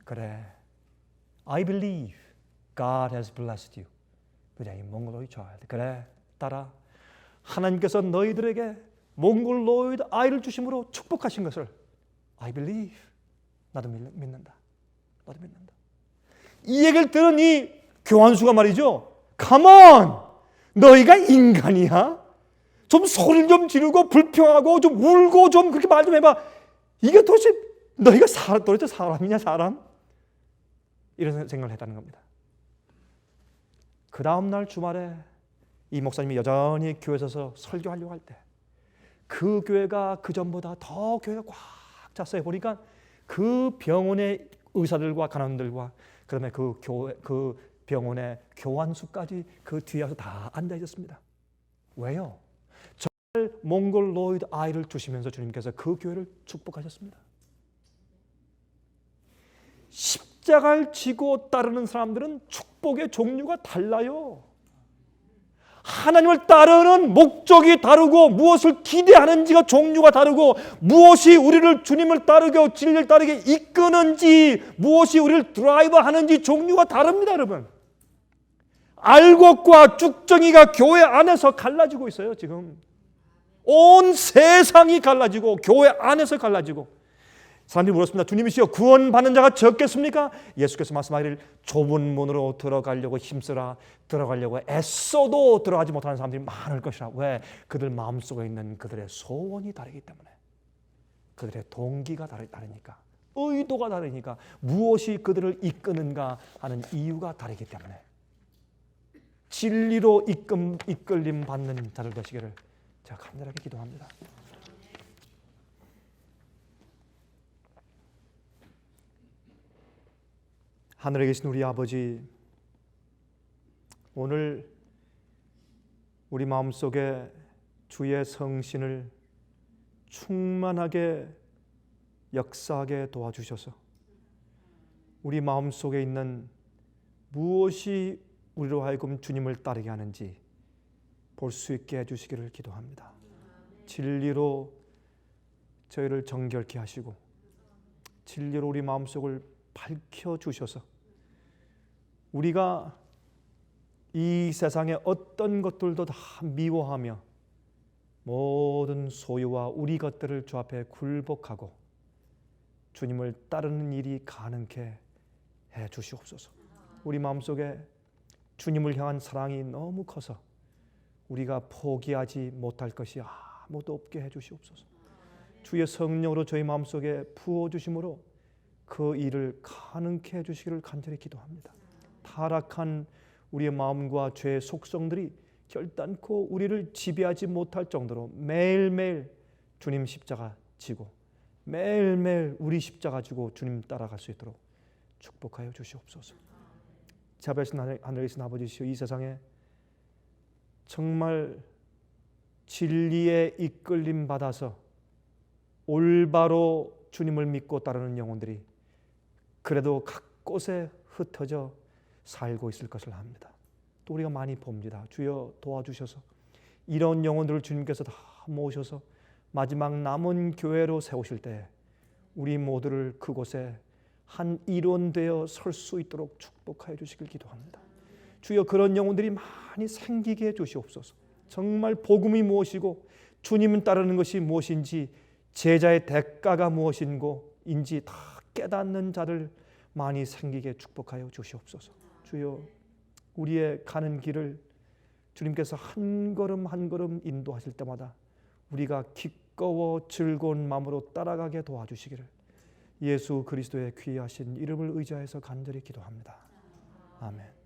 그래, I believe God has blessed you with a Mongoloid child. 그래, 딸아, 하나님께서 너희들에게 몽골로이드 아이를 주심으로 축복하신 것을 I believe. 나도 믿는다. 나도 믿는다. 이 얘기를 들은 이 교환수가 말이죠. Come on! 너희가 인간이야? 좀 소리를 좀 지르고 불평하고 좀 울고 좀 그렇게 말 좀 해봐. 이게 도대체 너희가 도대체 사람이냐 사람? 이런 생각을 했다는 겁니다. 그 다음 날 주말에 이 목사님이 여전히 교회에 서서 설교하려고 할 때 그 교회가 그 전보다 더 교회가 꽉 찼어요. 보니까 그 병원의 의사들과 간호원들과 그다음에 그 병원의 교환수까지 그 뒤에 와서 다 앉아 있었습니다. 왜요? 몽골로이드 아이를 주시면서 주님께서 그 교회를 축복하셨습니다. 십자가를 지고 따르는 사람들은 축복의 종류가 달라요. 하나님을 따르는 목적이 다르고 무엇을 기대하는지가 종류가 다르고 무엇이 우리를 주님을 따르고 진리를 따르게 이끄는지 무엇이 우리를 드라이브하는지 종류가 다릅니다. 여러분, 알곡과 쭉정이가 교회 안에서 갈라지고 있어요. 지금 온 세상이 갈라지고 교회 안에서 갈라지고 사람들이 물었습니다. 주님이시여 구원받는 자가 적겠습니까? 예수께서 말씀하기를 좁은 문으로 들어가려고 힘쓰라. 들어가려고 애써도 들어가지 못하는 사람들이 많을 것이라. 왜? 그들 마음속에 있는 그들의 소원이 다르기 때문에, 그들의 동기가 다르니까, 의도가 다르니까, 무엇이 그들을 이끄는가 하는 이유가 다르기 때문에 진리로 이끌림 받는 자들 되시기를 제가 간절하게 기도합니다. 하늘에 계신 우리 아버지, 오늘 우리 마음속에 주의 성신을 충만하게 역사하게 도와주셔서 우리 마음속에 있는 무엇이 우리로 하여금 주님을 따르게 하는지 볼 수 있게 해주시기를 기도합니다. 진리로 저희를 정결케 하시고 진리로 우리 마음속을 밝혀주셔서 우리가 이 세상의 어떤 것들도 다 미워하며 모든 소유와 우리 것들을 주 앞에 굴복하고 주님을 따르는 일이 가능케 해 주시옵소서. 우리 마음속에 주님을 향한 사랑이 너무 커서 우리가 포기하지 못할 것이 아무도 없게 해 주시옵소서. 주의 성령으로 저희 마음속에 부어주심으로 그 일을 가능케 해 주시기를 간절히 기도합니다. 타락한 우리의 마음과 죄의 속성들이 결단코 우리를 지배하지 못할 정도로 매일매일 주님 십자가 지고 매일매일 우리 십자가 지고 주님 따라갈 수 있도록 축복하여 주시옵소서. 자비하신 하늘에 계신 아버지시여, 이 세상에 정말 진리에 이끌림 받아서 올바로 주님을 믿고 따르는 영혼들이 그래도 각 곳에 흩어져 살고 있을 것을 합니다. 또 우리가 많이 봅니다. 주여 도와주셔서 이런 영혼들을 주님께서 다 모셔서 마지막 남은 교회로 세우실 때 우리 모두를 그곳에 한 일원되어 설 수 있도록 축복하여 주시길 기도합니다. 주여 그런 영혼들이 많이 생기게 해 주시옵소서. 정말 복음이 무엇이고 주님을 따르는 것이 무엇인지 제자의 대가가 무엇인지 다 깨닫는 자들 많이 생기게 축복하여 주시옵소서. 주여 우리의 가는 길을 주님께서 한 걸음 한 걸음 인도하실 때마다 우리가 기꺼워 즐거운 마음으로 따라가게 도와주시기를 예수 그리스도의 귀하신 이름을 의지하여서 간절히 기도합니다. 아멘.